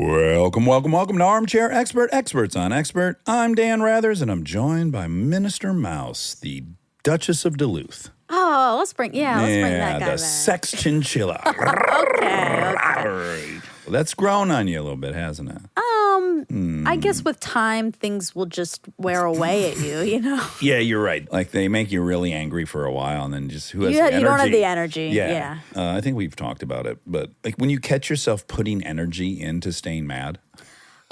Welcome to Armchair Expert, Experts on Expert. I'm Dan Rathers, and I'm joined by Minister Mouse, the Duchess of Duluth. Oh, let's bring that guy the back. sex chinchilla. Okay. Well, that's grown on you a little bit, hasn't it? I guess with time, things will just wear away at you, you know? Yeah, you're right. Like, they make you really angry for a while, and then just who has the energy? You don't have the energy. Yeah. I think we've talked about it, but like when you catch yourself putting energy into staying mad.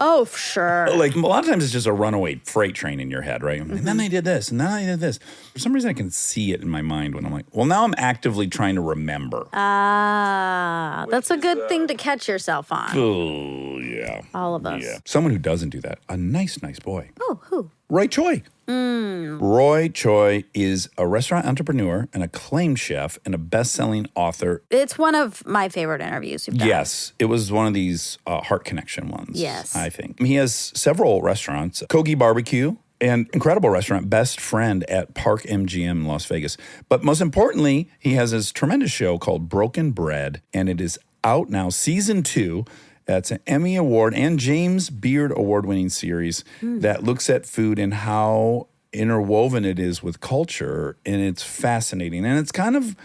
Oh, sure. Like, a lot of times it's just a runaway freight train in your head, right? And then they did this, and then I did this. For some reason, I can see it in my mind when I'm like, well, now I'm actively trying to remember. That's a good thing to catch yourself on. Oh, yeah. All of us. Yeah. Someone who doesn't do that. A nice boy. Oh, who? Roy Choi. Roy Choi is a restaurant entrepreneur, an acclaimed chef, and a best-selling author. It's one of my favorite interviews you've done. Yes. It was one of these Heart Connection ones, yes, I think. He has several restaurants. Kogi Barbecue, an incredible restaurant, Best Friend at Park MGM in Las Vegas. But most importantly, he has his tremendous show called Broken Bread, and it is out now, season 2. That's an Emmy Award and James Beard Award-winning series that looks at food and how interwoven it is with culture, and it's fascinating. And it's kind of,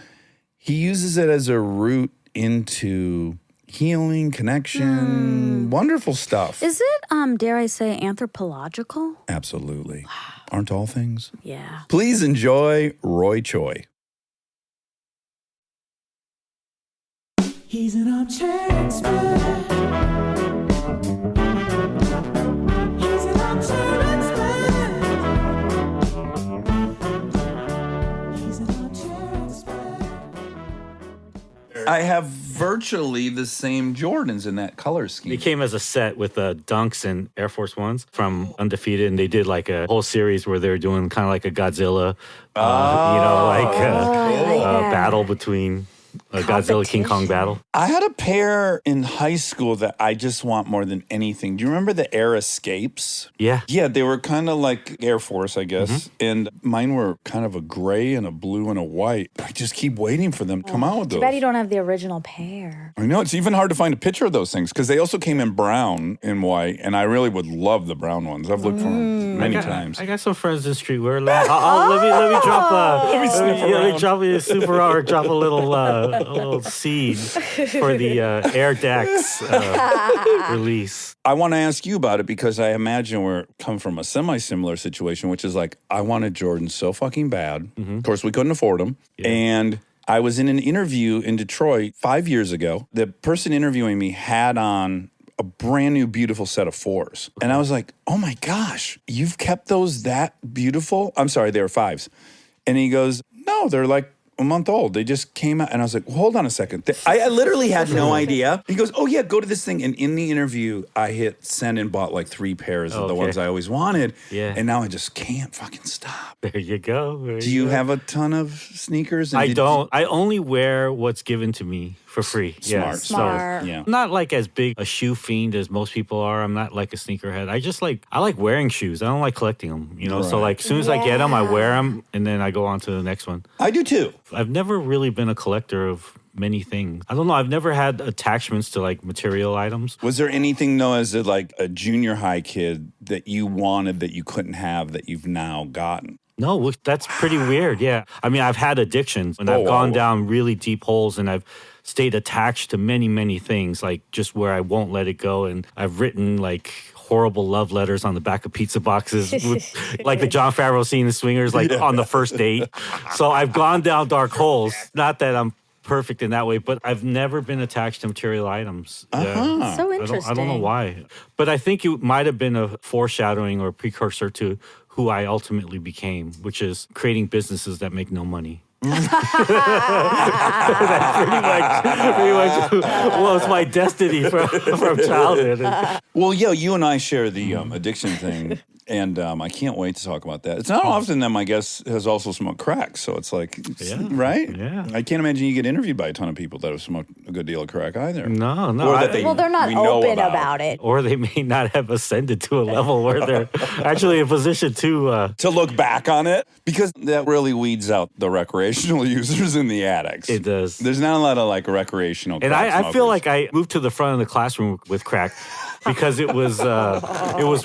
he uses it as a route into healing, connection, wonderful stuff. Is it, dare I say, anthropological? Absolutely. Wow. Aren't all things? Yeah. Please enjoy Roy Choi. He's an armchair expert. He's an armchair expert. He's an armchair expert. I have virtually the same Jordans in that color scheme. They came as a set with Dunks and Air Force Ones from Undefeated, and they did like a whole series where they were doing kind of like a Godzilla, battle between a Godzilla King Kong battle. I had a pair in high school that I just want more than anything. Do you remember the Air Escapes? Yeah. Yeah, they were kind of like Air Force, I guess. And mine were kind of a gray and a blue and a white. I just keep waiting for them to come out with those. Too bad you don't have the original pair. I know, it's even hard to find a picture of those things because they also came in brown and white, and I really would love the brown ones. I've looked for them many times. I got some friends in the streetwear. Let me drop a super or drop a little seed for the Air Dax release. I want to ask you about it because I imagine we're come from a semi-similar situation, which is like, I wanted Jordans so fucking bad. Of course, we couldn't afford them. Yeah. And I was in an interview in Detroit 5 years ago. The person interviewing me had on a brand new, beautiful set of 4s. And I was like, oh my gosh, you've kept those that beautiful? I'm sorry, they were 5s. And he goes, no, they're like a month old. They just came out. And I was like, well, hold on a second. I literally had no idea. He goes, oh yeah, go to this thing. And in the interview, I hit send and bought like 3 pairs of the ones I always wanted. Yeah. And now I just can't fucking stop. There you go. Do you have a ton of sneakers? And I don't. I only wear what's given to me for free. Smart. Smart. So, I'm not like as big a shoe fiend as most people are. I'm not like a sneakerhead. I like wearing shoes. I don't like collecting them, you know? Right. So like as soon as I get them, I wear them and then I go on to the next one. I do too. I've never really been a collector of many things. I don't know. I've never had attachments to like material items. Was there anything though as like a junior high kid that you wanted that you couldn't have that you've now gotten? No, that's pretty weird. Yeah. I mean, I've had addictions and I've gone down really deep holes and I've stayed attached to many, many things, like just where I won't let it go. And I've written like horrible love letters on the back of pizza boxes, with, like the Jon Favreau scene in Swingers, like on the first date. So I've gone down dark holes. Not that I'm perfect in that way, but I've never been attached to material items. So interesting. I don't know why. But I think it might have been a foreshadowing or precursor to who I ultimately became, which is creating businesses that make no money. That's pretty much was my destiny from childhood. Well, yeah, you and I share the addiction thing. And I can't wait to talk about that. It's not often that my guest has also smoked crack, so it's like, right? Yeah. I can't imagine you get interviewed by a ton of people that have smoked a good deal of crack either. No. They're not open about it. Or they may not have ascended to a level where they're actually in a position to look back on it, because that really weeds out the recreational users and the addicts. It does. There's not a lot of like recreational crack And I feel smokers. like I moved to the front of the classroom with crack. because it was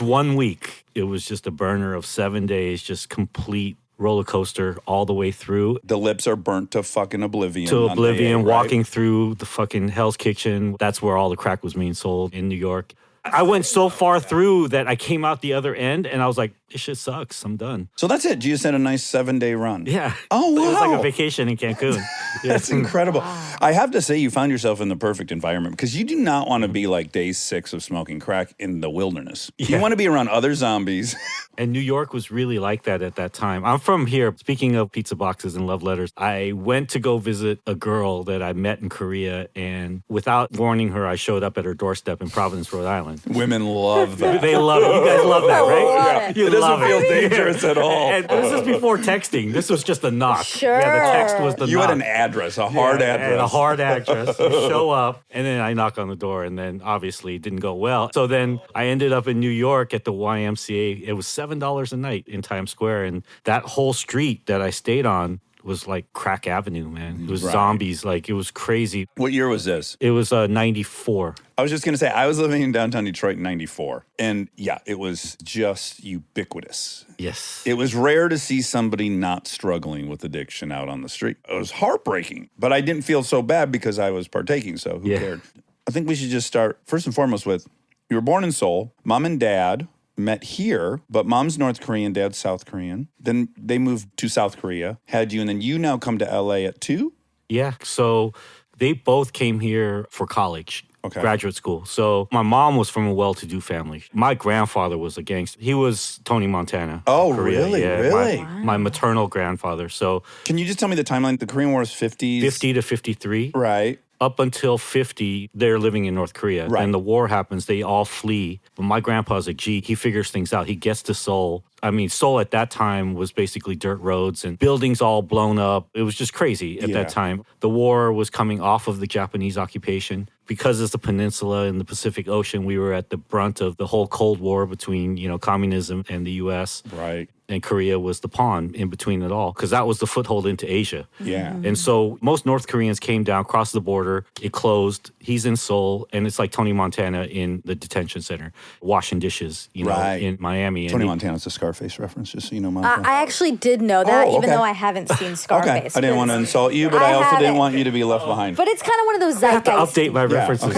1 week. It was just a burner of 7 days, just complete roller coaster all the way through. The lips are burnt to fucking oblivion. To on oblivion, day eight, right? walking through the fucking Hell's Kitchen. That's where all the crack was being sold in New York. I went so far through that I came out the other end and I was like, this shit sucks. I'm done. So that's it. You just had a nice 7-day run. Yeah. Oh, wow. It was like a vacation in Cancun. Yeah. That's incredible. I have to say, you found yourself in the perfect environment because you do not want to be like day 6 of smoking crack in the wilderness. You Yeah. want to be around other zombies. And New York was really like that at that time. I'm from here. Speaking of pizza boxes and love letters, I went to go visit a girl that I met in Korea. And without warning her, I showed up at her doorstep in Providence, Rhode Island. Women love that. They love it. You guys love that, right? love it. You It doesn't love feel it. dangerous at all. And this is before texting. This was just a knock. Sure. Yeah, the text was the You knock. had an address, a hard address. And a hard address. You show up, and then I knock on the door, and then obviously it didn't go well. So then I ended up in New York at the YMCA. It was $7 a night in Times Square, and that whole street that I stayed on was like crack avenue, man. It was Right. zombies. Like, it was crazy. What year was this? It was 94. I was just going to say, I was living in downtown Detroit in 94. And yeah, it was just ubiquitous. Yes. It was rare to see somebody not struggling with addiction out on the street. It was heartbreaking, but I didn't feel so bad because I was partaking, so who Yeah. cared? I think we should just start, first and foremost, with you were born in Seoul. Mom and dad met here, but mom's North Korean, dad's South Korean. Then they moved to South Korea, had you, and then you now come to LA at 2? Yeah. So they both came here for college. Okay. Graduate school. So my mom was from a well-to-do family. My grandfather was a gangster. He was Tony Montana. Oh, of Korea. really? Yeah, Really? My maternal grandfather. So Can you just tell me the timeline? The Korean War is 50s. 50 to 53. Right. Up until 50, they're living in North Korea. Right. And the war happens, they all flee. But my grandpa's a G. He figures things out. He gets to Seoul. I mean, Seoul at that time was basically dirt roads and buildings all blown up. It was just crazy at Yeah. that time. The war was coming off of the Japanese occupation. Because it's the peninsula in the Pacific Ocean, we were at the brunt of the whole Cold War between, communism and the U.S. Right. And Korea was the pawn in between it all, because that was the foothold into Asia. Yeah. And so most North Koreans came down, crossed the border, it closed. He's in Seoul, and it's like Tony Montana in the detention center, washing dishes, Right. in Miami. Tony and Montana's a Scarface reference, just so you know, Monica. I actually did know that, Oh, even okay. though I haven't seen Okay, Scarface. I didn't want to insult you, but I I also didn't haven't. want you to be left behind. But it's kind of one of those I have to zeitgeist. update my Yeah, references.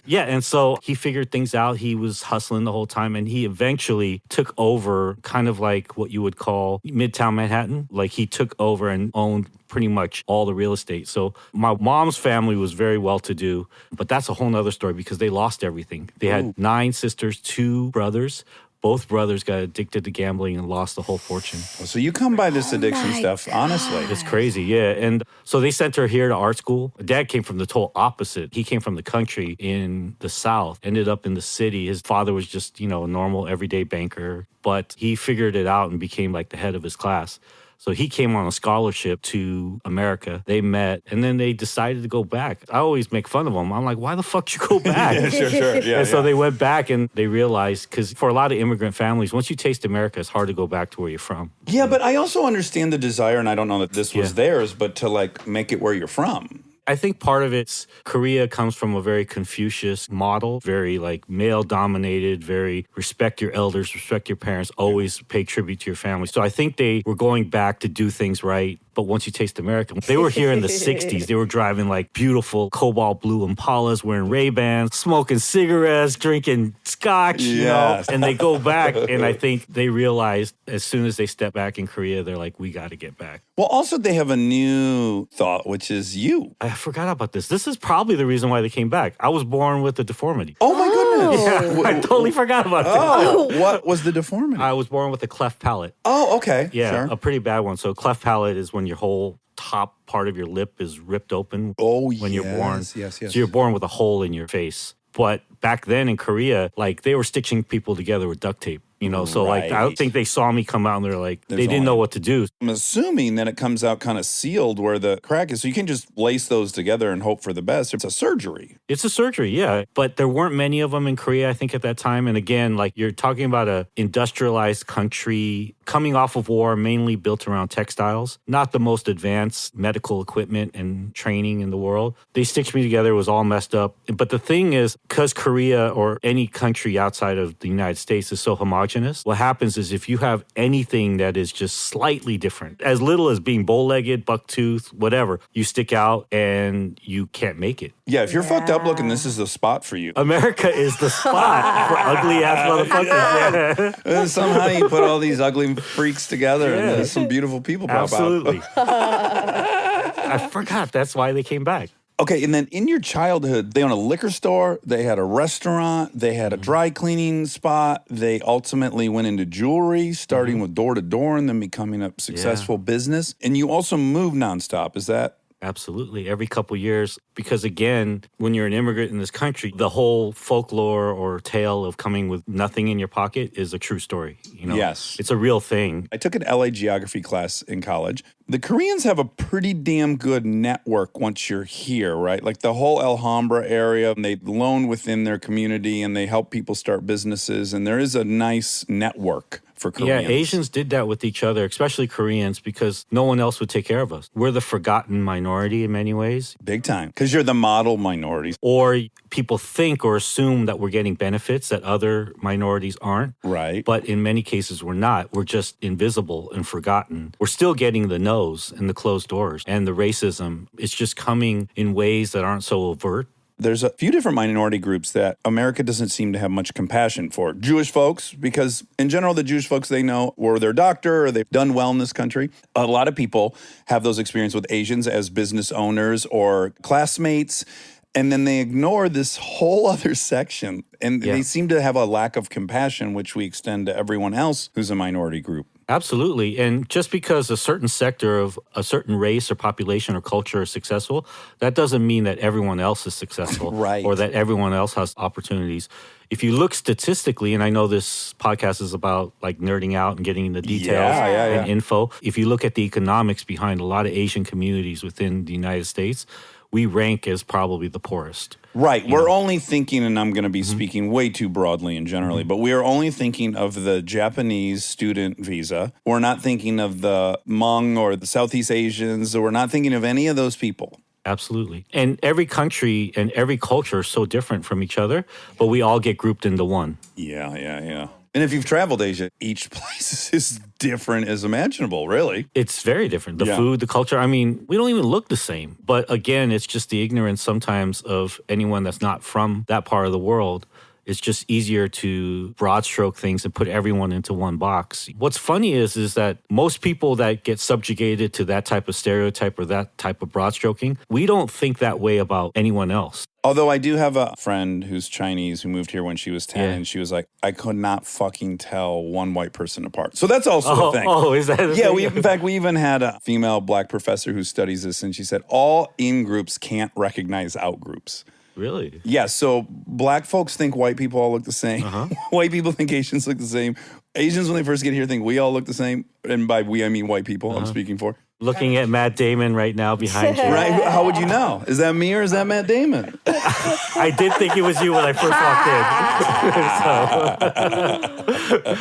Yeah, and so he figured things out. He was hustling the whole time, and he eventually took over kind of like what you would call Midtown Manhattan. Like, he took over and owned pretty much all the real estate. So my mom's family was very well-to-do, but that's a whole nother story because they lost everything. They had 9 sisters, 2 brothers. Both brothers got addicted to gambling and lost the whole fortune. So you come by this addiction my stuff, honestly. It's crazy, yeah. And so they sent her here to art school. Dad came from the total opposite. He came from the country in the South, ended up in the city. His father was just, a normal everyday banker, but he figured it out and became like the head of his class. So he came on a scholarship to America. They met, and then they decided to go back. I always make fun of them. I'm like, why the fuck you go back? Yeah, sure. Yeah, And so yeah. they went back, and they realized, because for a lot of immigrant families, once you taste America, it's hard to go back to where you're from. Yeah, but I also understand the desire, and I don't know that this was Yeah. theirs, but to like make it where you're from. I think part of it's Korea comes from a very Confucius model, very like male dominated, very respect your elders, respect your parents, always pay tribute to your family. So I think they were going back to do things right. But once you taste America, they were here in the 60s. They were driving like beautiful cobalt blue Impalas, wearing Ray-Bans, smoking cigarettes, drinking scotch, Yes. And they go back, and I think they realized as soon as they step back in Korea, they're like, we got to get back. Well, also they have a new thought, which is you. I forgot about this. This is probably the reason why they came back. I was born with a deformity. Oh my goodness. I totally forgot about that. Oh, what was the deformity? I was born with a cleft palate. Oh, okay. Yeah, Sure. a pretty bad one. So cleft palate is when your whole top part of your lip is ripped open Oh, when you're born. yes. So you're born with a hole in your face. But back then in Korea, like they were stitching people together with duct tape. So like I Right. don't think they saw me come out and they're like, There's they didn't know only- what to do. I'm assuming that it comes out kind of sealed where the crack is. So you can't just lace those together and hope for the best. It's a surgery. It's a surgery, yeah. But there weren't many of them in Korea, I think, at that time. And again, like you're talking about a industrialized country coming off of war, mainly built around textiles, not the most advanced medical equipment and training in the world. They stitched me together. It was all messed up. But the thing is, because Korea or any country outside of the United States is so homogenous, what happens is if you have anything that is just slightly different, as little as being bow-legged, buck-tooth, whatever, you stick out and you can't make it. Yeah, if you're fucked up looking, this is the spot for you. America is the spot for ugly-ass motherfuckers. Yeah. And somehow you put all these ugly freaks together and there's some beautiful people pop Absolutely. out. I forgot. That's why they came back. Okay, and then in your childhood, they owned a liquor store, they had a restaurant, they had a dry cleaning spot. They ultimately went into jewelry, starting with door-to-door and then becoming a successful business. And you also moved nonstop. Is that? Absolutely. Every couple years, because again, when you're an immigrant in this country, the whole folklore or tale of coming with nothing in your pocket is a true story. You know? Yes. It's a real thing. I took an LA geography class in college. The Koreans have a pretty damn good network once you're here, right? Like the whole Alhambra area, and they loan within their community and they help people start businesses. And there is a nice network for Koreans. Yeah, Asians did that with each other, especially Koreans, because no one else would take care of us. We're the forgotten minority in many ways. Big time. Because you're the model minority. Or people think or assume that we're getting benefits that other minorities aren't. Right. But in many cases, we're not. We're just invisible and forgotten. We're still getting the no's and the closed doors. And the racism is just coming in ways that aren't so overt. There's a few different minority groups that America doesn't seem to have much compassion for. Jewish folks, because in general, the Jewish folks they know were their doctor or they've done well in this country. A lot of people have those experiences with Asians as business owners or classmates. And then they ignore this whole other section. And they seem to have a lack of compassion, which we extend to everyone else who's a minority group. Absolutely. And just because a certain sector of a certain race or population or culture is successful, that doesn't mean that everyone else is successful. Right. Or that everyone else has opportunities. If you look statistically, and I know this podcast is about like nerding out and getting into details and info. If you look at the economics behind a lot of Asian communities within the United States, we rank as probably the poorest. Right. We're only thinking, and I'm going to be speaking way too broadly and generally, but we are only thinking of the Japanese student visa. We're not thinking of the Hmong or the Southeast Asians. Or we're not thinking of any of those people. Absolutely. And every country and every culture is so different from each other, but we all get grouped into one. Yeah. And if you've traveled Asia, each place is different as imaginable, really. It's very different. The food, the culture. I mean, we don't even look the same. But again, it's just the ignorance sometimes of anyone that's not from that part of the world. It's just easier to broad stroke things and put everyone into one box. What's funny is that most people that get subjugated to that type of stereotype or that type of broad stroking, we don't think that way about anyone else. Although I do have a friend who's Chinese who moved here when she was 10, and she was like, I could not fucking tell one white person apart. So that's also a thing. Oh, is that a thing? In fact, we even had a female black professor who studies this, and she said all in-groups can't recognize out-groups. Really? Yeah, so black folks think white people all look the same. White people think Asians look the same. Asians, when they first get here, think we all look the same. And by we, I mean white people I'm speaking for. Looking at Matt Damon right now behind you. Right? How would you know? Is that me or is that Matt Damon? I did think it was you when I first walked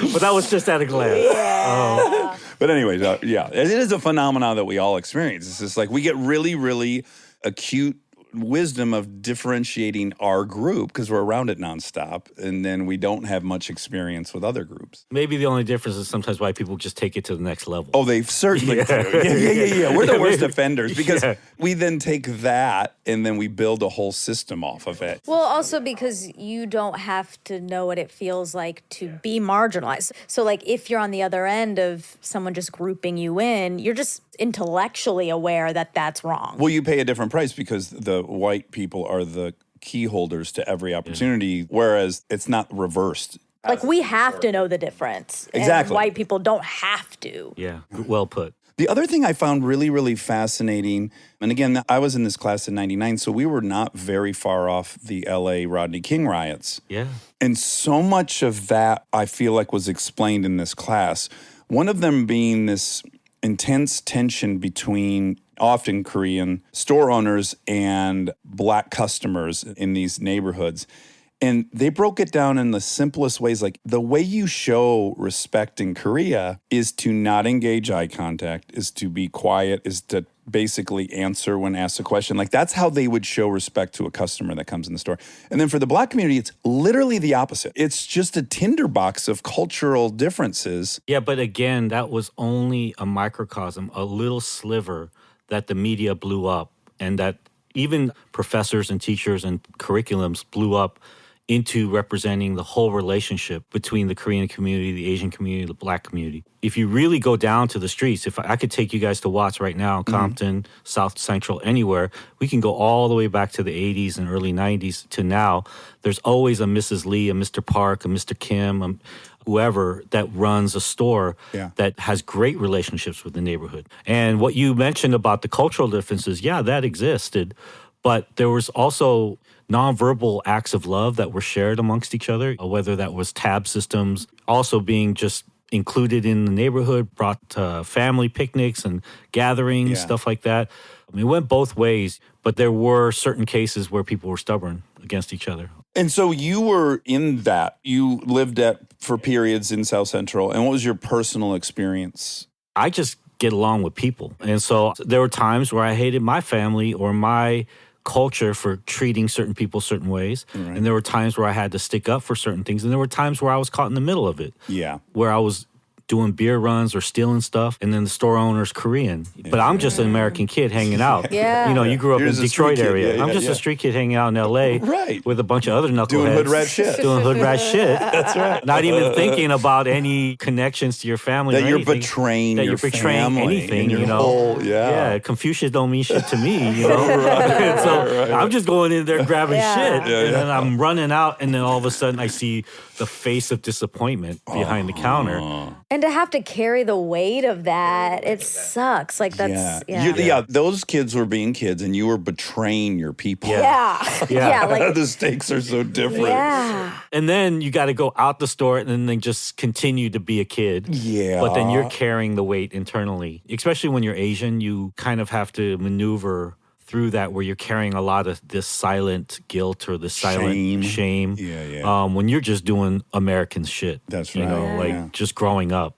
in. But that was just at a glance. Yeah. But anyways, it is a phenomenon that we all experience. It's just like we get really, really acute wisdom of differentiating our group because we're around it nonstop, and then we don't have much experience with other groups. Maybe the only difference is sometimes white people just take it to the next level. Oh, they certainly do. Yeah. We're the worst offenders because we then take that and then we build a whole system off of it. Well, also because you don't have to know what it feels like to be marginalized. So, like, if you're on the other end of someone just grouping you in, you're just intellectually aware that that's wrong. Well, you pay a different price because the white people are the key holders to every opportunity, whereas it's not reversed. Like, we have to know the difference. Exactly. And white people don't have to. Yeah, well put. The other thing I found really, really fascinating, and again, I was in this class in 99, so we were not very far off the LA Rodney King riots. Yeah. And so much of that, I feel like, was explained in this class. One of them being this intense tension between often Korean store owners and black customers in these neighborhoods. And they broke it down in the simplest ways. Like the way you show respect in Korea is to not engage eye contact, is to be quiet, is to basically answer when asked a question. Like that's how they would show respect to a customer that comes in the store. And then for the Black community, it's literally the opposite. It's just a tinderbox of cultural differences. Yeah, but again, that was only a microcosm, a little sliver that the media blew up, and that even professors and teachers and curriculums blew up into representing the whole relationship between the Korean community, the Asian community, the Black community. If you really go down to the streets, if I could take you guys to Watts right now, Compton, South Central, anywhere, we can go all the way back to the 80s and early 90s to now. There's always a Mrs. Lee, a Mr. Park, a Mr. Kim, whoever that runs a store that has great relationships with the neighborhood. And what you mentioned about the cultural differences, yeah, that existed. But there was also nonverbal acts of love that were shared amongst each other, whether that was tab systems, also being just included in the neighborhood, brought family picnics and gatherings, stuff like that. I mean, it went both ways, but there were certain cases where people were stubborn against each other. And so you were in that. You lived for periods in South Central. And what was your personal experience? I just get along with people. And so there were times where I hated my family or my culture for treating certain people certain ways. Right. And there were times where I had to stick up for certain things. And there were times where I was caught in the middle of it. Yeah. Where I was doing beer runs or stealing stuff, and then the store owner's Korean. But I'm just an American kid hanging out. You know, you grew up in the Detroit area. I'm just a street kid hanging out in L.A. with a bunch of other knuckleheads. Doing hood rat shit. Doing hood rat shit. That's right. Not even thinking about any connections to your family that or you're anything. Betraying that your you're betraying family anything, your you know. Whole, yeah, Confucius don't mean shit to me, you know. So I'm just going in there grabbing shit. And then I'm running out, and then all of a sudden I see the face of disappointment behind the counter. And to have to carry the weight of that, it sucks. Like that's those kids were being kids, and you were betraying your people. Like the stakes are so different. Yeah. And then you got to go out the store and then just continue to be a kid. Yeah. But then you're carrying the weight internally. Especially when you're Asian, you kind of have to maneuver through that where you're carrying a lot of this silent guilt or the silent shame. When you're just doing American shit. That's right. You know, just growing up.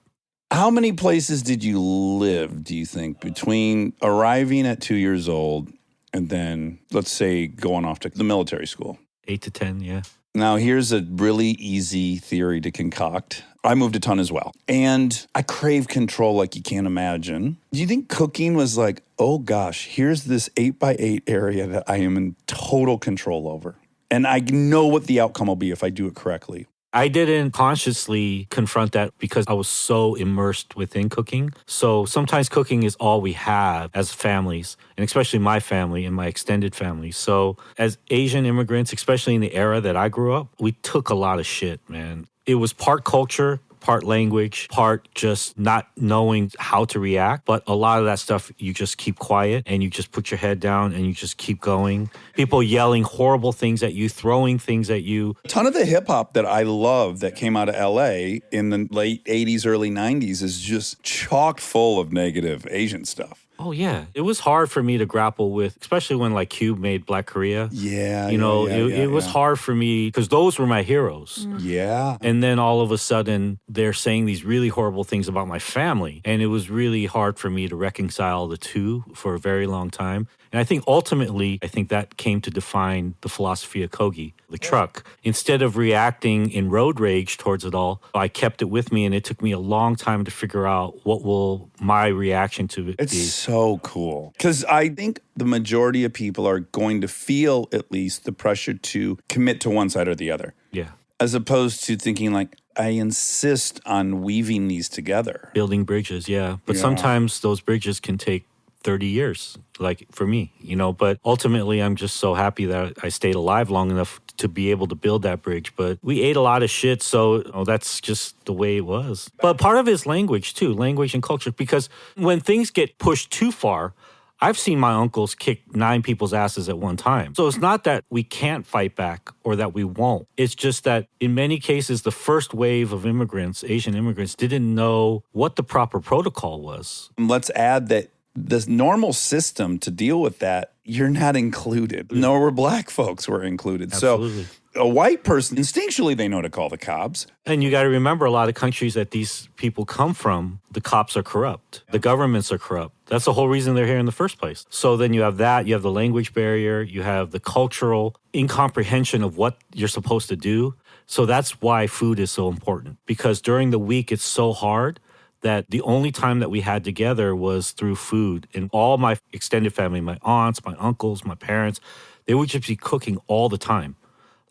How many places did you live, do you think, between arriving at 2 years old and then, let's say, going off to the military school? 8 to 10, yeah. Now, here's a really easy theory to concoct. I moved a ton as well. And I crave control like you can't imagine. Do you think cooking was like, oh gosh, here's this 8x8 area that I am in total control over, and I know what the outcome will be if I do it correctly? I didn't consciously confront that because I was so immersed within cooking. So sometimes cooking is all we have as families, and especially my family and my extended family. So as Asian immigrants, especially in the era that I grew up, we took a lot of shit, man. It was part culture, part language, part just not knowing how to react. But a lot of that stuff, you just keep quiet and you just put your head down and you just keep going. People yelling horrible things at you, throwing things at you. A ton of the hip hop that I love that came out of LA in the late 80s, early 90s is just chock full of negative Asian stuff. Oh, yeah. It was hard for me to grapple with, especially when like Cube made Black Korea. Yeah. You know, it was hard for me because those were my heroes. Yeah. And then all of a sudden they're saying these really horrible things about my family. And it was really hard for me to reconcile the two for a very long time. And I think ultimately, that came to define the philosophy of Kogi, the truck. Instead of reacting in road rage towards it all, I kept it with me, and it took me a long time to figure out what will my reaction to it be. It's so cool. Because I think the majority of people are going to feel at least the pressure to commit to one side or the other. Yeah. As opposed to thinking like, I insist on weaving these together. Building bridges, yeah. But sometimes those bridges can take 30 years, like for me, you know, but ultimately I'm just so happy that I stayed alive long enough to be able to build that bridge. But we ate a lot of shit, so that's just the way it was. But part of it is language too, language and culture, because when things get pushed too far, I've seen my uncles kick 9 people's asses at one time. So it's not that we can't fight back or that we won't. It's just that in many cases, the first wave of immigrants, Asian immigrants, didn't know what the proper protocol was. Let's add that the normal system to deal with that, you're not included. Nor were black folks were included. Absolutely. So a white person, instinctually, they know to call the cops. And you got to remember, a lot of countries that these people come from, the cops are corrupt. The governments are corrupt. That's the whole reason they're here in the first place. So then you have that. You have the language barrier. You have the cultural incomprehension of what you're supposed to do. So that's why food is so important. Because during the week, it's so hard that the only time that we had together was through food. And all my extended family, my aunts, my uncles, my parents, they would just be cooking all the time.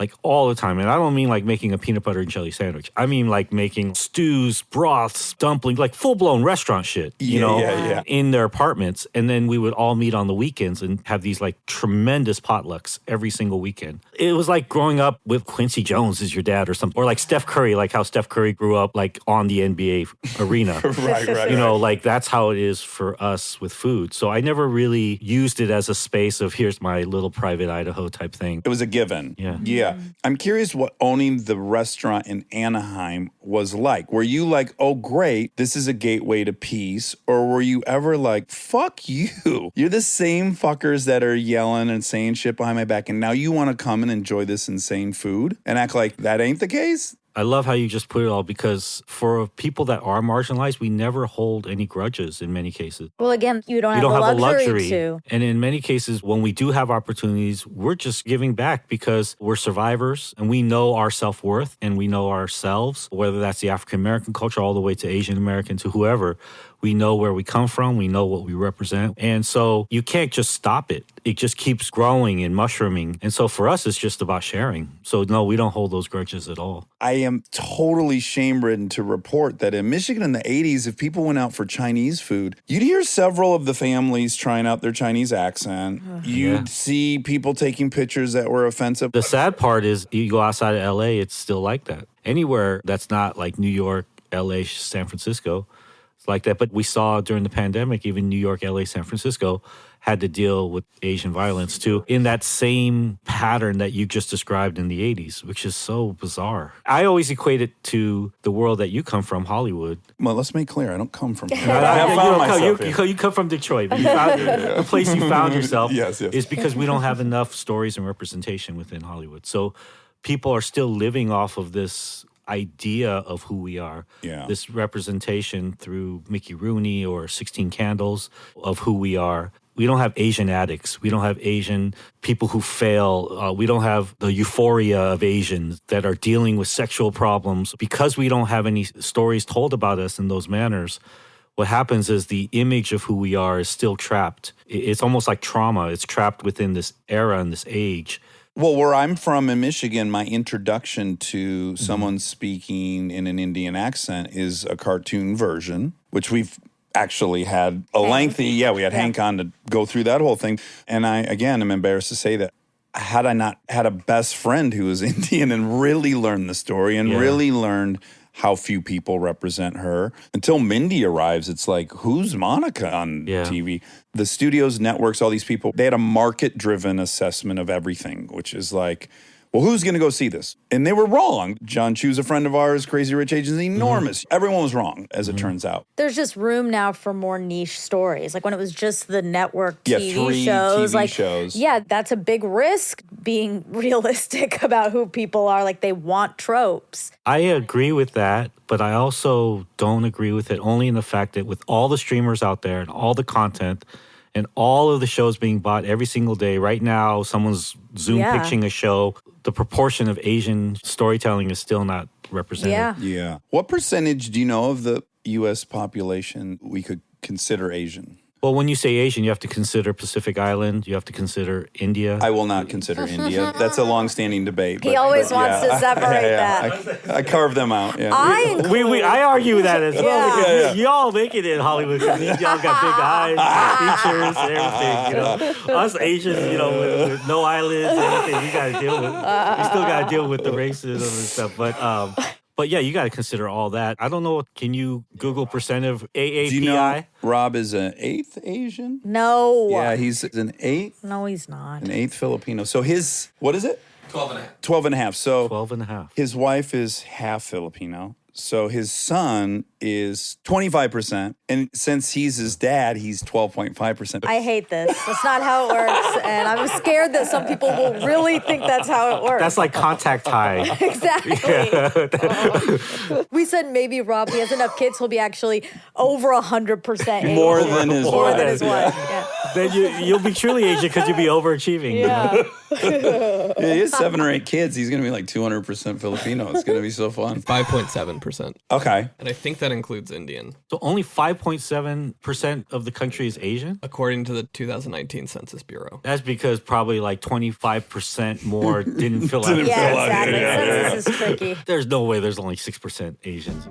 Like all the time. And I don't mean like making a peanut butter and jelly sandwich. I mean like making stews, broths, dumplings, like full-blown restaurant shit, you know, in their apartments. And then we would all meet on the weekends and have these like tremendous potlucks every single weekend. It was like growing up with Quincy Jones as your dad or something. Or like Steph Curry, like how Steph Curry grew up like on the NBA arena. Right. You know, like that's how it is for us with food. So I never really used it as a space of here's my little private Idaho type thing. It was a given. Yeah. I'm curious what owning the restaurant in Anaheim was like. Were you like, oh, great, this is a gateway to peace? Or were you ever like, fuck you? You're the same fuckers that are yelling and saying shit behind my back. And now you want to come and enjoy this insane food and act like that ain't the case? I love how you just put it all, because for people that are marginalized, we never hold any grudges in many cases. Well, again, you don't have a the luxury to. And in many cases, when we do have opportunities, we're just giving back because we're survivors and we know our self-worth and we know ourselves, whether that's the African-American culture all the way to Asian American to whoever. We know where we come from. We know what we represent. And so you can't just stop it. It just keeps growing and mushrooming. And so for us, it's just about sharing. So no, we don't hold those grudges at all. I am totally shame-ridden to report that in Michigan in the 80s, if people went out for Chinese food, you'd hear several of the families trying out their Chinese accent. You'd see people taking pictures that were offensive. The sad part is you go outside of LA, it's still like that. Anywhere that's not like New York, LA, San Francisco, like that. But we saw during the pandemic, even New York, LA, San Francisco had to deal with Asian violence too, in that same pattern that you just described in the 80s, which is so bizarre. I always equate it to the world that you come from, Hollywood. Well, let's make clear, I don't come from here. I have found myself you come from Detroit, but you found, the place you found yourself Yes. is because we don't have enough stories and representation within Hollywood. So people are still living off of this idea of who we are, this representation through Mickey Rooney or 16 Candles of who we are. We don't have Asian addicts. We don't have Asian people who fail. We don't have the euphoria of Asians that are dealing with sexual problems. Because we don't have any stories told about us in those manners, what happens is the image of who we are is still trapped. It's almost like trauma. It's trapped within this era and this age. Well, where I'm from in Michigan, my introduction to someone speaking in an Indian accent is a cartoon version, which we've actually had a lengthy, we had Hank on to go through that whole thing. And I, again, am embarrassed to say that had I not had a best friend who was Indian and really learned the story and really learned how few people represent her. Until Mindy arrives, it's like, who's Monica on TV? The studios, networks, all these people, they had a market-driven assessment of everything, which is like, well, who's going to go see this? And they were wrong. John Chu's a friend of ours. Crazy Rich Asians is enormous. Everyone was wrong, as it turns out. There's just room now for more niche stories. Like when it was just the network TV 3 shows. TV shows. Yeah, that's a big risk, being realistic about who people are. Like they want tropes. I agree with that, but I also don't agree with it only in the fact that with all the streamers out there and all the content and all of the shows being bought every single day, right now someone's Zoom pitching a show, the proportion of Asian storytelling is still not represented. Yeah. What percentage do you know of the U.S. population we could consider Asian? Well, when you say Asian, you have to consider Pacific Island. You have to consider India. I will not consider India. That's a long-standing debate. He always wants to separate that. I carve them out. Yeah. I argue that as well. Y'all make it in Hollywood because y'all got big eyes, features, and everything. You know, us Asians, with no eyelids, and everything, we got to deal with. We still got to deal with the racism and stuff, But yeah, you got to consider all that. I don't know. Can you Google percent of AAPI? Do you know Rob is an 8th Asian? No. Yeah, he's an 8th. No, he's not. An 8th Filipino. So what is it? 12 and a half. 12 and a half. So 12 and a half. His wife is half Filipino. So his son is 25%. And since he's his dad, he's 12.5%. I hate this. That's not how it works. And I'm scared that some people will really think that's how it works. That's like contact high. Exactly. We said maybe Rob, he has enough kids, he'll be actually over 100% More than his More wife. than his wife. Yeah. Then you'll be truly Asian because you'll be overachieving. Yeah. Yeah, he has 7 or 8 kids. He's going to be like 200% Filipino. It's going to be so fun. 5.7%. Okay. And I think that includes Indian, So only 5.7% of the country is Asian? according to the 2019 Census Bureau. That's because probably like 25% more didn't fill out. Didn't Yeah, fill out exactly. either. Census is tricky. There's no way there's only 6% Asians.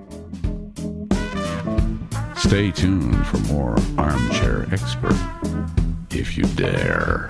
Stay tuned for more Armchair Expert, if you dare.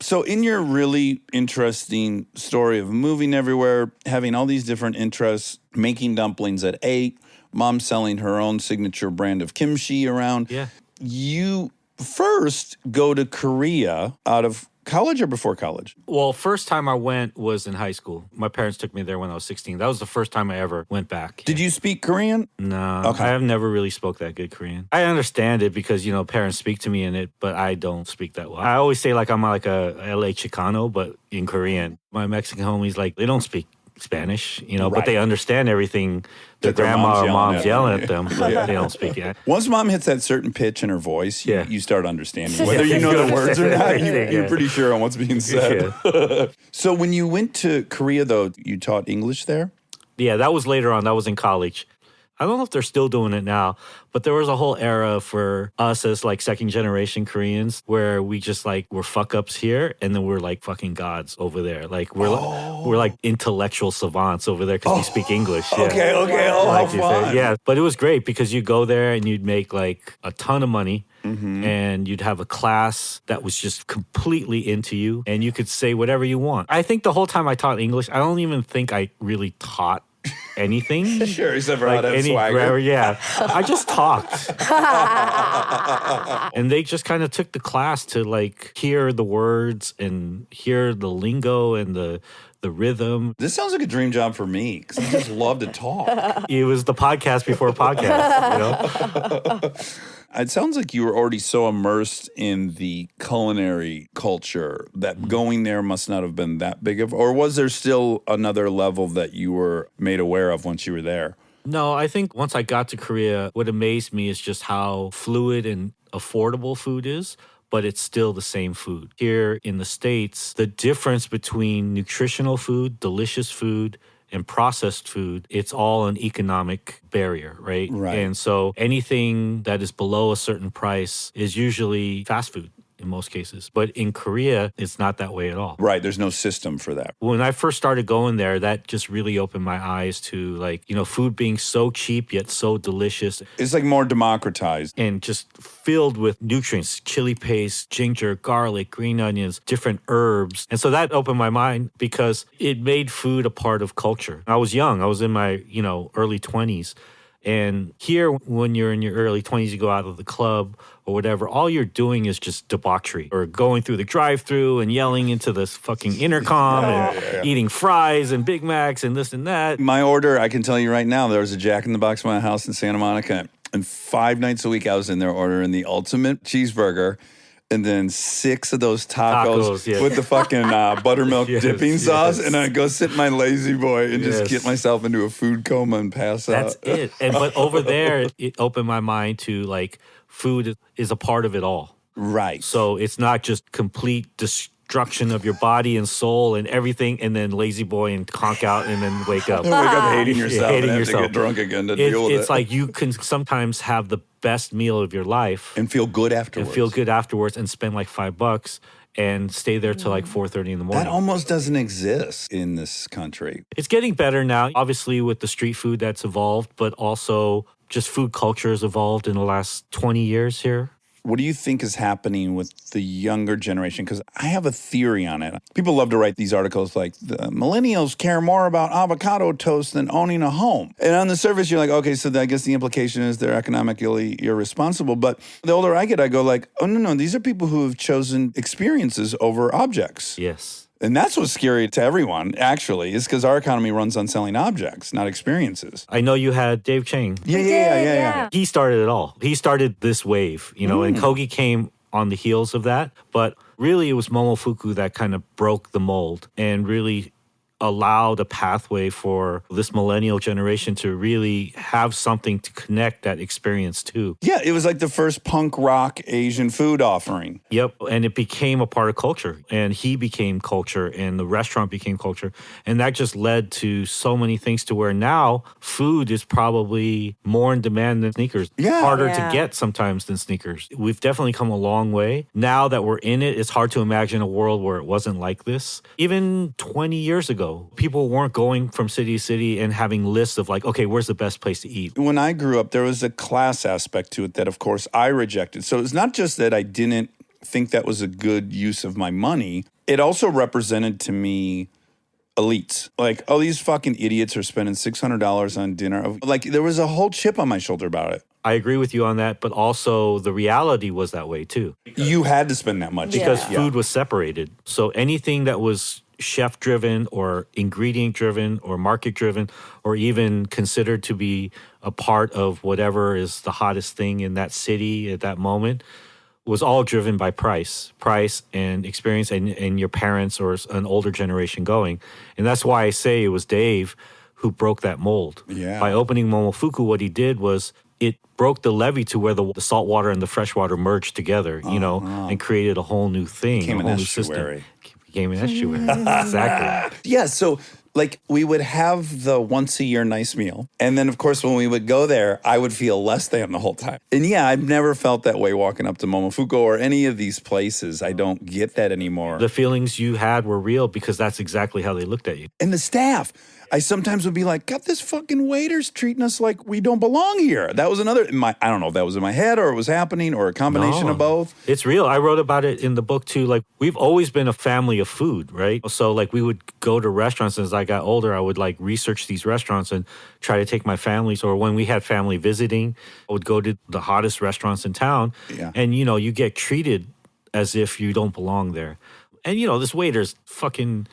So, in your really interesting story of moving everywhere, having all these different interests, making dumplings at 8, mom selling her own signature brand of kimchi around, Yeah. you first go to Korea out of college or before college? Well, first time I went was in high school. My parents took me there when I was 16. That was the first time I ever went back. Did you speak Korean? No, Okay. I have never really spoke that good Korean. I understand it because, parents speak to me in it, but I don't speak that well. I always say like I'm like a LA Chicano, but in Korean. My Mexican homies, like, they don't speak Spanish, but Right. they understand everything their That their grandma or mom's yelling them. at them, but they don't speak it. Once mom hits that certain pitch in her voice, Yeah. you start understanding. Whether you know the words or not, you're pretty sure on what's being said. Yeah. So when you went to Korea, though, you taught English there? Yeah, that was later on. That was in college. I don't know if they're still doing it now, but there was a whole era for us as like second generation Koreans where we just like were fuck ups here and then we're like fucking gods over there. Like we're like intellectual savants over there because we speak English. Yeah. Okay. Oh, Like how you say. fun. Yeah, but it was great because you go there and you'd make like a ton of money. And you'd have a class that was just completely into you and you could say whatever you want. I think the whole time I taught English, I don't even think I really taught anything. Sure, except for how to have any swagger. grammar, yeah. I just talked. And they just kind of took the class to like hear the words and hear the lingo and the rhythm. This sounds like a dream job for me because I just love to talk. It was the podcast before podcast, It sounds like you were already so immersed in the culinary culture that going there must not have been that big of, or was there still another level that you were made aware of once you were there? No, I think once I got to Korea, what amazed me is just how fluid and affordable food is, but it's still the same food. Here in the States, the difference between nutritional food, delicious food, and processed food, it's all an economic barrier, right? Right. And so anything that is below a certain price is usually fast food in most cases. But in Korea, it's not that way at all. Right, there's no system for that. When I first started going there, that just really opened my eyes to food being so cheap yet so delicious It's like more democratized. and just filled with nutrients, chili paste, ginger, garlic, green onions, different herbs. And so that opened my mind because it made food a part of culture. I was young. I was in my, early 20s. And here, when you're in your early 20s, you go out of the club or whatever, all you're doing is just debauchery or going through the drive-thru and yelling into this fucking intercom and eating fries and Big Macs and this and that. My order, I can tell you right now, there was a Jack in the Box in my house in Santa Monica, and 5 nights a week I was in there ordering the ultimate cheeseburger and then 6 of those tacos, yeah. with the fucking buttermilk Yes, dipping sauce, yes. and I go sit in my lazy boy and just Yes. get myself into a food coma and pass That's out. it. But over there, it opened my mind to like food is a part of it all. Right. So it's not just complete destruction of your body and soul and everything, and then lazy boy and conk out and then wake up. Wake up hating yourself Hating and have yourself. to get drunk again to deal with it. It's like you can sometimes have the best meal of your life and feel good afterwards. and feel good afterwards and spend like $5 and stay there till like 4:30 in the morning. That almost doesn't exist in this country. It's getting better now, obviously with the street food that's evolved, but also just food culture has evolved in the last 20 years here. what do you think is happening with the younger generation? Because I have a theory on it. People love to write these articles like, the millennials care more about avocado toast than owning a home. And on the surface, you're like, okay, so I guess the implication is they're economically irresponsible. But the older I get, I go like, oh, no, these are people who have chosen experiences over objects. Yes. And that's what's scary to everyone, actually, is because our economy runs on selling objects, not experiences. I know you had Dave Chang. Yeah. He started it all. He started this wave, and Kogi came on the heels of that. But really, it was Momofuku that kind of broke the mold and really allowed a pathway for this millennial generation to really have something to connect that experience to. Yeah, it was like the first punk rock Asian food offering. Yep, and it became a part of culture, and he became culture, and the restaurant became culture, and that just led to so many things to where now food is probably more in demand than sneakers. Yeah. Harder Yeah. to get sometimes than sneakers. We've definitely come a long way. Now that we're in it, it's hard to imagine a world where it wasn't like this. Even 20 years ago, people weren't going from city to city and having lists of like, okay, where's the best place to eat? When I grew up, there was a class aspect to it that, of course, I rejected. So it's not just that I didn't think that was a good use of my money. It also represented to me elites. Like, oh, these fucking idiots are spending $600 on dinner. Like, there was a whole chip on my shoulder about it. I agree with you on that, but also the reality was that way too. You had to spend that much. Because Yeah. food was separated. So anything that was chef driven or ingredient driven or market driven or even considered to be a part of whatever is the hottest thing in that city at that moment was all driven by price and experience and your parents or an older generation going. And that's why I say it was Dave who broke that mold. Yeah. By opening Momofuku, what he did was it broke the levee to where the salt water and the fresh water merged together, and created a whole new thing, Became a an whole new estuary. system. Became an estuary. Exactly. Yeah, so like we would have the once a year nice meal. And then, of course, when we would go there, I would feel less than the whole time. And yeah, I've never felt that way walking up to Momofuku or any of these places. I don't get that anymore. The feelings you had were real because that's exactly how they looked at you. And the staff. I sometimes would be like, God, this fucking waiter's treating us like we don't belong here. That was another, I don't know if that was in my head or it was happening or a combination of both. It's real. I wrote about it in the book too. Like, we've always been a family of food, right? So like we would go to restaurants, and as I got older, I would like research these restaurants and try to take my families, or when we had family visiting, I would go to the hottest restaurants in town. Yeah. And you get treated as if you don't belong there. And this waiter's fucking,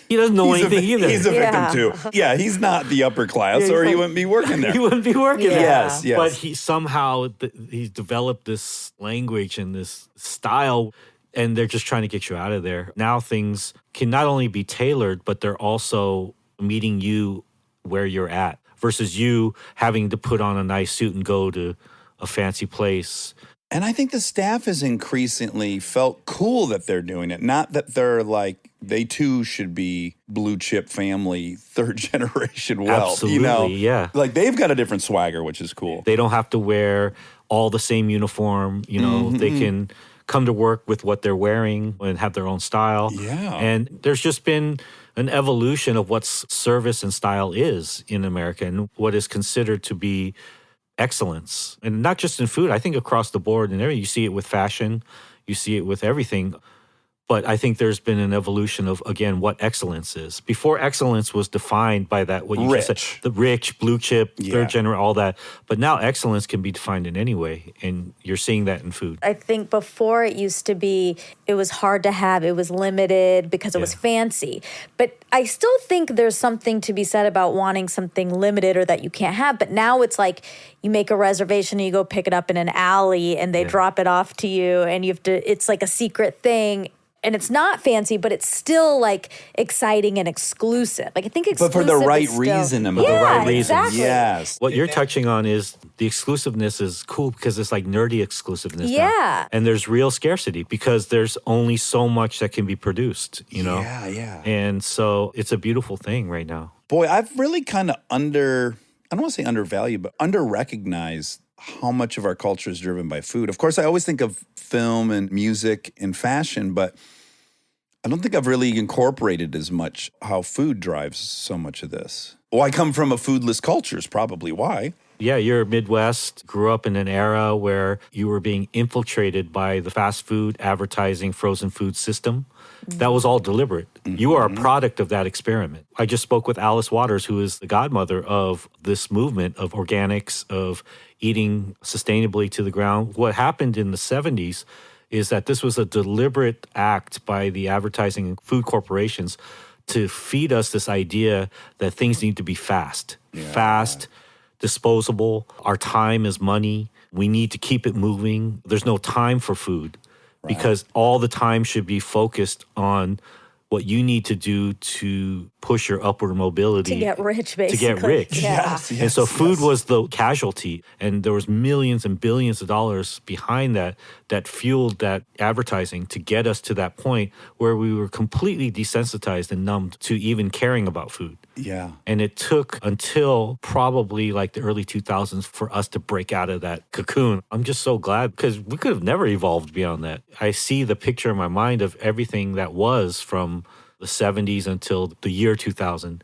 he doesn't know anything either. He's a victim too. Yeah, he's not the upper class or he wouldn't be working there. He wouldn't be working there. Yes. But he somehow, he's developed this language and this style, and they're just trying to get you out of there. Now things can not only be tailored, but they're also meeting you where you're at versus you having to put on a nice suit and go to a fancy place. And I think the staff has increasingly felt cool that they're doing it. Not that they're like, they too should be blue chip family, third generation wealth. Absolutely, yeah. Like they've got a different swagger, which is cool. They don't have to wear all the same uniform. They can come to work with what they're wearing and have their own style. Yeah. And there's just been an evolution of what service and style is in America and what is considered to be excellence. And not just in food, I think across the board and everything. You see it with fashion, you see it with everything. But I think there's been an evolution of, again, what excellence is. Before, excellence was defined by that, what you just said, the rich, blue chip, third generation, all that. But now excellence can be defined in any way, and you're seeing that in food. I think before it used to be, it was hard to have, it was limited because it was fancy. But I still think there's something to be said about wanting something limited or that you can't have. But now it's like you make a reservation and you go pick it up in an alley and they drop it off to you and you have to, it's like a secret thing. And it's not fancy, but it's still like exciting and exclusive. Like I think exclusive But for the right is still, reason, Emma. yeah, The right reason. exactly. Yes. What you're touching on is the exclusiveness is cool because it's like nerdy exclusiveness now. Yeah. And there's real scarcity because there's only so much that can be produced, Yeah, yeah. And so it's a beautiful thing right now. Boy, I've really kind of I don't want to say undervalued, but under-recognized how much of our culture is driven by food. Of course, I always think of film and music and fashion, but I don't think I've really incorporated as much how food drives so much of this. Well, I come from a foodless culture is probably why. Yeah, you're Midwest, grew up in an era where you were being infiltrated by the fast food, advertising, frozen food system. That was all deliberate. You are a product of that experiment. I just spoke with Alice Waters, who is the godmother of this movement of organics, of eating sustainably to the ground. What happened in the 70s is that this was a deliberate act by the advertising and food corporations to feed us this idea that things need to be fast, disposable. Our time is money. We need to keep it moving. There's no time for food because all the time should be focused on what you need to do to push your upward mobility. To get rich, basically. To get rich. Yeah. And so food was the casualty. And there was millions and billions of dollars behind that fueled that advertising to get us to that point where we were completely desensitized and numbed to even caring about food. Yeah. And it took until probably like the early 2000s for us to break out of that cocoon. I'm just so glad because we could have never evolved beyond that. I see the picture in my mind of everything that was from the 70s until the year 2000.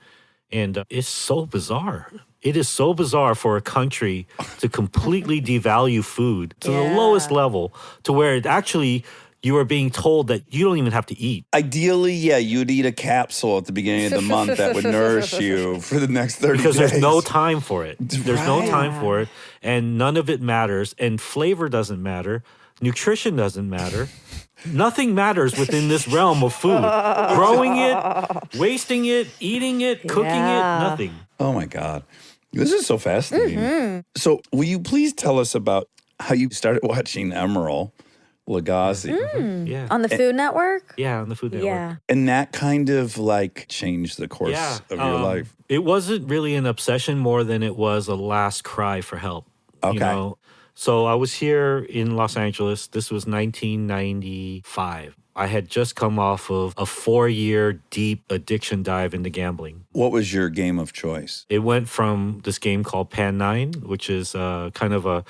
And it's so bizarre. It is so bizarre for a country to completely devalue food to the lowest level to where it actually you are being told that you don't even have to eat. Ideally, yeah, you'd eat a capsule at the beginning of the month that would nourish you for the next 30 because days. there's no time for it. There's no time for it. And none of it matters. And flavor doesn't matter. Nutrition doesn't matter. Nothing matters within this realm of food. Growing it, wasting it, eating it, cooking it, nothing. Oh my God. This is so fascinating. So will you please tell us about how you started watching Emerald Lagasse? Yeah. On the Food Network? Yeah, on the Food Network. Yeah. And that kind of like changed the course of your life. It wasn't really an obsession more than it was a last cry for help. Okay. You know? So I was here in Los Angeles. This was 1995. I had just come off of a 4-year deep addiction dive into gambling. What was your game of choice? It went from this game called Pan 9, which is kind of a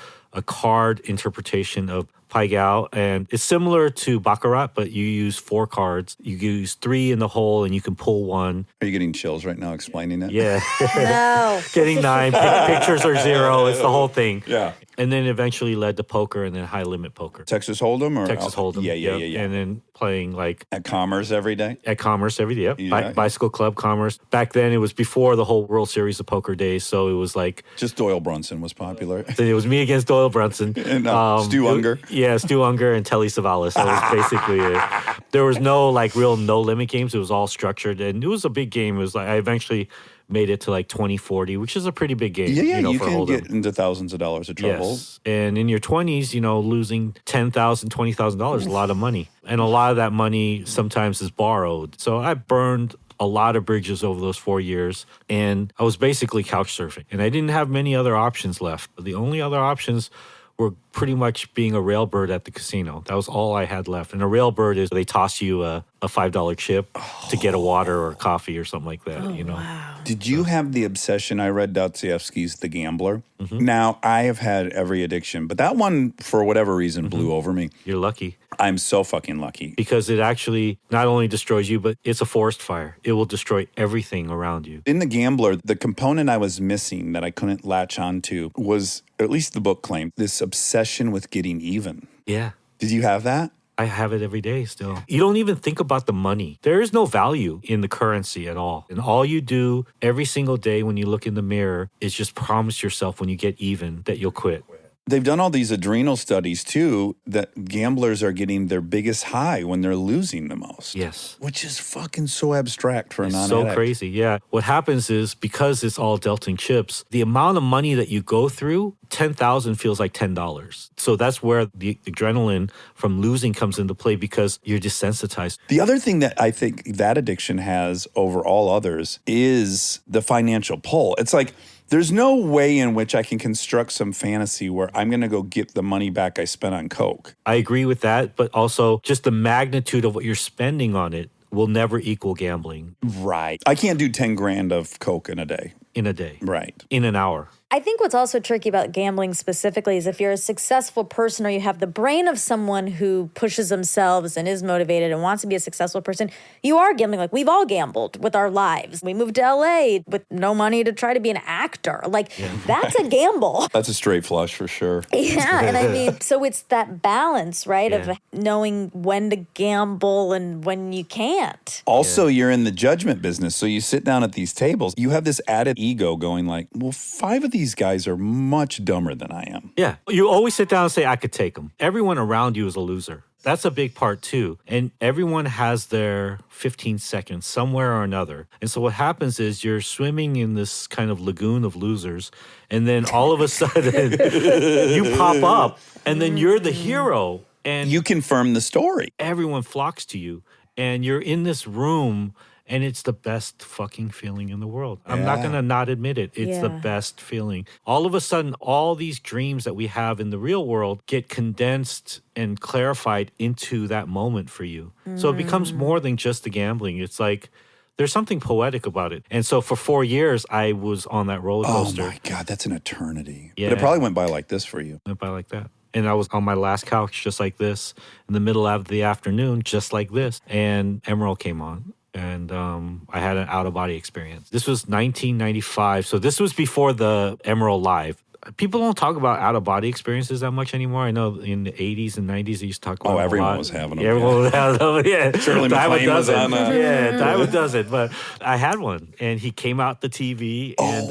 card interpretation of Pai Gow. And it's similar to Baccarat, but you use 4 cards. You use 3 in the hole and you can pull 1. Are you getting chills right now explaining it? Yeah. No. Getting 9. Pictures are 0. It's the whole thing. Yeah. And then eventually led to poker and then high limit poker. Texas Hold'em or Texas Hold'em. Yeah. And then playing like At Commerce every day? at Commerce every day. Yep. Yeah. Bicycle Club Commerce. Back then it was before the whole World Series of Poker days. So it was like, Just Doyle Brunson was popular. it was me against Doyle Brunson. And Stu Unger. Yeah, Stu Unger and Telly Savalas. That was basically it. There was no like real no limit games. It was all structured. And it was a big game. It was like, I eventually made it to like 2040, which is a pretty big game. Yeah, you you for can Hold'em. get into thousands of dollars of trouble. Yes. And in your 20s, losing $10,000, $20,000 is a lot of money. And a lot of that money sometimes is borrowed. So I burned a lot of bridges over those 4 years. And I was basically couch surfing. And I didn't have many other options left. The only other options were pretty much being a railbird at the casino. That was all I had left. And a railbird is they toss you a $5 chip to get a water or coffee or something like that, Wow. Did you have the obsession? I read Dostoevsky's The Gambler. Mm-hmm. Now, I have had every addiction, but that one, for whatever reason, blew over me. You're lucky. I'm so fucking lucky. Because it actually not only destroys you, but it's a forest fire. It will destroy everything around you. In The Gambler, the component I was missing that I couldn't latch onto was, at least the book claimed, this obsession with getting even. Yeah. Did you have that? I have it every day still. You don't even think about the money. There is no value in the currency at all. And all you do every single day when you look in the mirror is just promise yourself when you get even that you'll quit. They've done all these adrenal studies too that gamblers are getting their biggest high when they're losing the most. Yes. Which is fucking so abstract for a It's non-addict. so crazy. Yeah. What happens is because it's all dealt in chips, the amount of money that you go through, 10,000 feels like $10. So that's where the adrenaline from losing comes into play because you're desensitized. The other thing that I think that addiction has over all others is the financial pull. It's like there's no way in which I can construct some fantasy where I'm going to go get the money back I spent on Coke. I agree with that, but also just the magnitude of what you're spending on it will never equal gambling Right. I can't do 10 grand of Coke in a day. in a day, Right. in an hour. I think what's also tricky about gambling specifically is if you're a successful person or you have the brain of someone who pushes themselves and is motivated and wants to be a successful person, you are gambling. Like, we've all gambled with our lives. We moved to LA with no money to try to be an actor. Like, that's a gamble. That's a straight flush for sure. Yeah, and I mean, so it's that balance, right, Yeah. of knowing when to gamble and when you can't. Also, you're in the judgment business. So you sit down at these tables, you have this added ego going like, well, 5 of these guys are much dumber than I am. Yeah. You always sit down and say, I could take them. Everyone around you is a loser. That's a big part too. And everyone has their 15 seconds somewhere or another. And so what happens is you're swimming in this kind of lagoon of losers. And then all of a sudden you pop up and then you're the hero. And You confirm the story. everyone flocks to you. And you're in this room and it's the best fucking feeling in the world. I'm not going to not admit it. It's the Yeah. best feeling. All of a sudden, all these dreams that we have in the real world get condensed and clarified into that moment for you. So it becomes more than just the gambling. It's like there's something poetic about it. And so for 4 years, I was on that roller Oh coaster. my God, that's an eternity. Yeah. But it probably went by like this for you. Went by like that. And I was on my last couch just like this, in the middle of the afternoon, just like this. And Emerald came on. And I had an out-of-body experience. This was 1995. So this was before the Emerald Live. People don't talk about out-of-body experiences that much anymore. I know in the 80s and 90s, they used to talk about it a everyone lot. was having them. Everyone was having them, yeah. Shirley Time MacLaine was dozen. on Yeah, time a dozen. But I had one. And he came out the TV. And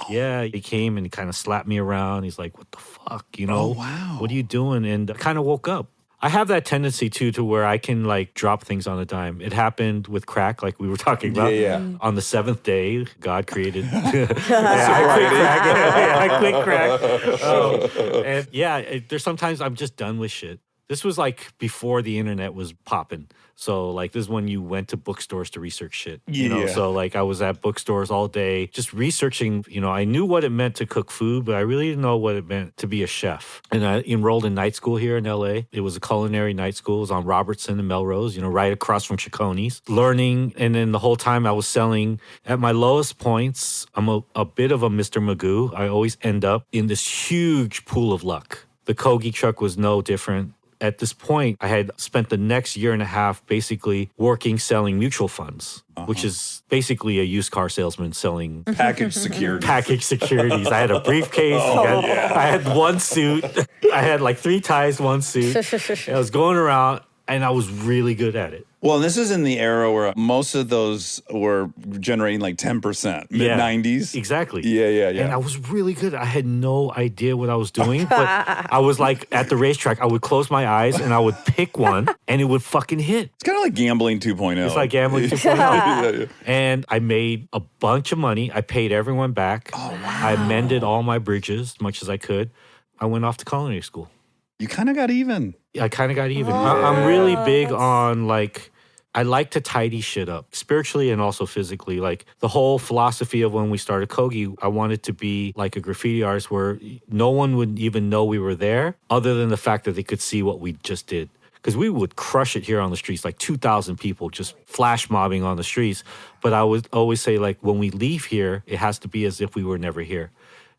yeah, he came and kind of slapped me around. He's like, what the fuck? You know? wow. What are you doing? And I kind of woke up. I have that tendency too to where I can like drop things on a dime. It happened with crack, like we were talking about. Yeah. On the 7th day, God created. I quit crack. And there's sometimes I'm just done with shit. This was like before the internet was popping. So like this is when you went to bookstores to research shit. You know, Yeah. so like I was at bookstores all day just researching, you know, I knew what it meant to cook food, but I really didn't know what it meant to be a chef. And I enrolled in night school here in LA. It was a culinary night school. It was on Robertson and Melrose, you know, right across from Chiconi's. Learning, and then the whole time I was selling. At my lowest points, I'm a bit of a Mr. Magoo. I always end up in this huge pool of luck. The Kogi truck was no different. At this point, I had spent the next year and a half basically selling mutual funds, which is basically a used car salesman selling Package security. package securities. I had a briefcase. I had one suit. I had like 3 ties, 1 suit. I was going around and I was really good at it. Well, this is in the era where most of those were generating like 10%, mid-90s. Exactly. Yeah. And I was really good. I had no idea what I was doing, but I was like at the racetrack, I would close my eyes and I would pick one and it would fucking hit. It's kind of like gambling 2.0. It's like gambling 2.0. And I made a bunch of money. I paid everyone back. Oh, wow. I mended all my bridges as much as I could. I went off to culinary school. You kind of got even. I kind of got even. I'm really big on like, I like to tidy shit up spiritually and also physically. Like the whole philosophy of when we started Kogi, I wanted to be like a graffiti artist where no one would even know we were there other than the fact that they could see what we just did. Because we would crush it here on the streets, like 2,000 people just flash mobbing on the streets. But I would always say like when we leave here, it has to be as if we were never here.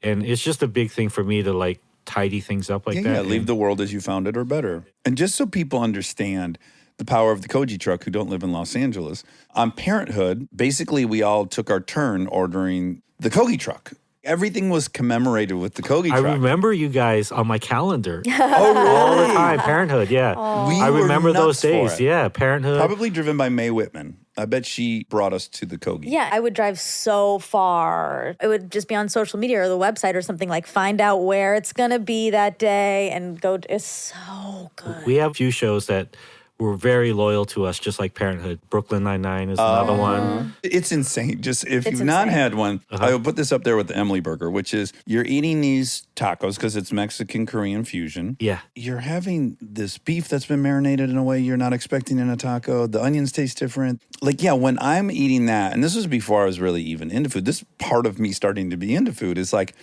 And it's just a big thing for me to like tidy things up like that. Yeah, leave the world as you found it or better. And just so people understand the power of the Koji truck who don't live in Los Angeles, on Parenthood, basically we all took our turn ordering the Kogi truck. Everything was commemorated with the Kogi I truck. remember you guys on my calendar Oh, really? all the time. Parenthood, yeah. We I were remember those nuts for days. it. Yeah, Parenthood. Probably driven by Mae Whitman. I bet she brought us to the Kogi. Yeah, I would drive so far. It would just be on social media or the website or something, like find out where it's going to be that day and go. It's so good. We have a few shows that were very loyal to us, just like Parenthood. Brooklyn Nine-Nine is another one. It's insane. Just if It's you've not insane. had one, I will put this up there with the Emily Burger, which is you're eating these tacos because it's Mexican-Korean fusion. Yeah. You're having this beef that's been marinated in a way you're not expecting in a taco. The onions taste different. Like, yeah, when I'm eating that, and this was before I was really even into food, this part of me starting to be into food is like,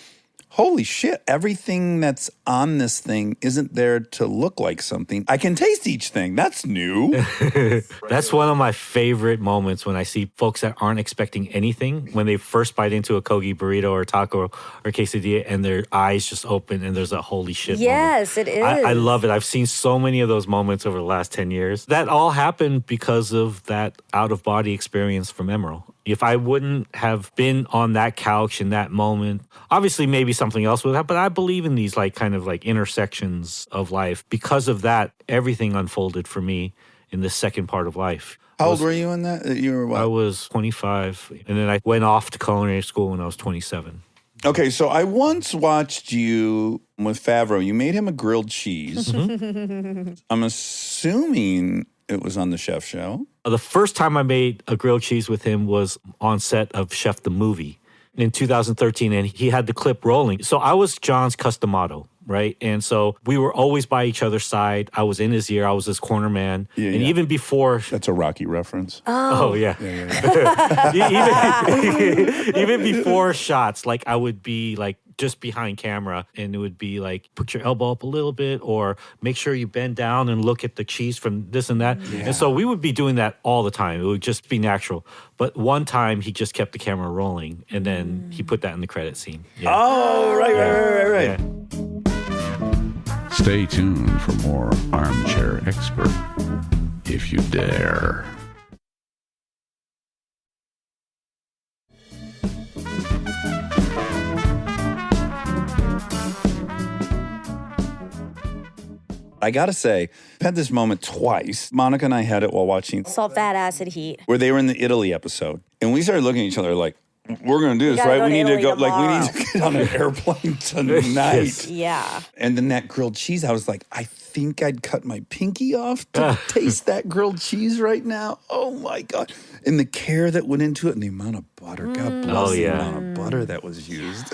holy shit, everything that's on this thing isn't there to look like something. I can taste each thing. That's new. That's one of my favorite moments when I see folks that aren't expecting anything when they first bite into a Kogi burrito or taco or quesadilla and their eyes just open and there's a holy shit moment. Yes, it is. I love it. I've seen so many of those moments over the last 10 years. That all happened because of that out-of-body experience from Emerald. If I wouldn't have been on that couch in that moment, obviously maybe something else would have, but I believe in these like kind of like intersections of life. Because of that, everything unfolded for me in the second part of life. How old were you in that? You were what? I was 25, and then I went off to culinary school when I was 27. Okay, so I once watched you with Favreau. You made him a grilled cheese. I'm assuming it was on the Chef Show. The first time I made a grilled cheese with him was on set of Chef the Movie in 2013, and he had the clip rolling. So I was John's customato, right? And so we were always by each other's side. I was in his ear. I was his corner man. Yeah, and yeah. even before... That's a Rocky reference. Oh, yeah. Even before shots, like I would be like just behind camera and it would be like, put your elbow up a little bit or make sure you bend down and look at the cheese from this and that. Yeah. And so we would be doing that all the time. It would just be natural. But one time he just kept the camera rolling and then he put that in the credit scene. Yeah. Oh, right. Yeah. Stay tuned for more Armchair Expert, if you dare. I gotta say, I've had this moment twice. Monica and I had it while watching Salt, fat, acid, heat. where they were in the Italy episode. And we started looking at each other like, we're gonna do this, gotta right? go We to need to Italy go, like, we tomorrow. need to get on an airplane tonight. Yeah. And then that grilled cheese, I was like, I think I'd cut my pinky off to taste that grilled cheese right now. Oh my God. And the care that went into it and the amount of butter. God bless Oh, the yeah. amount of butter that was used.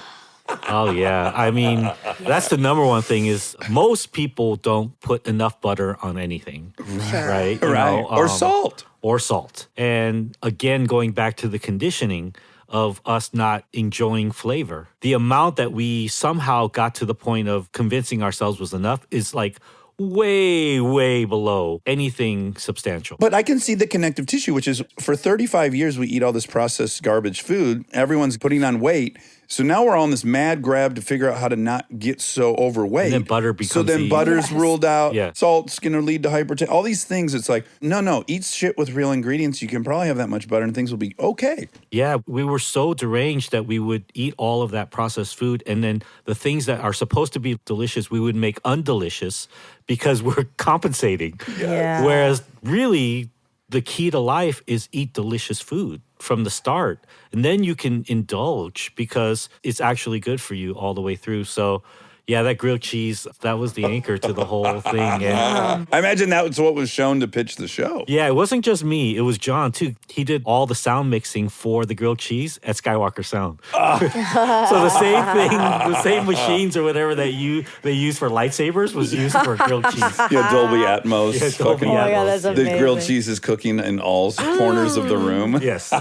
Oh, yeah. I mean, that's the number one thing is most people don't put enough butter on anything, right? You know, Or salt. Or salt. And again, going back to the conditioning of us not enjoying flavor, the amount that we somehow got to the point of convincing ourselves was enough is like way, way below anything substantial. But I can see the connective tissue, which is for 35 years, we eat all this processed garbage food. Everyone's putting on weight. So now we're on this mad grab to figure out how to not get so overweight. And then butter So becomes then the- butter's ruled out. Yeah. Salt's going to lead to hypertension. All these things. It's like, no, eat shit with real ingredients. You can probably have that much butter and things will be okay. Yeah, we were so deranged that we would eat all of that processed food. And then the things that are supposed to be delicious, we would make undelicious because we're compensating. Yeah. Whereas really, the key to life is eat delicious food from the start. And then you can indulge because it's actually good for you all the way through. So, yeah, that grilled cheese, that was the anchor to the whole thing. And I imagine that was what was shown to pitch the show. yeah, it wasn't just me. It was John, too. He did all the sound mixing for the grilled cheese at Skywalker Sound. So the same thing, the same machines or whatever that they use for lightsabers was used for grilled cheese. Yeah, Dolby Atmos. Yeah, Dolby fucking- Oh my God, Atmos. that's The amazing. grilled cheese is cooking in all corners of the room. Yes.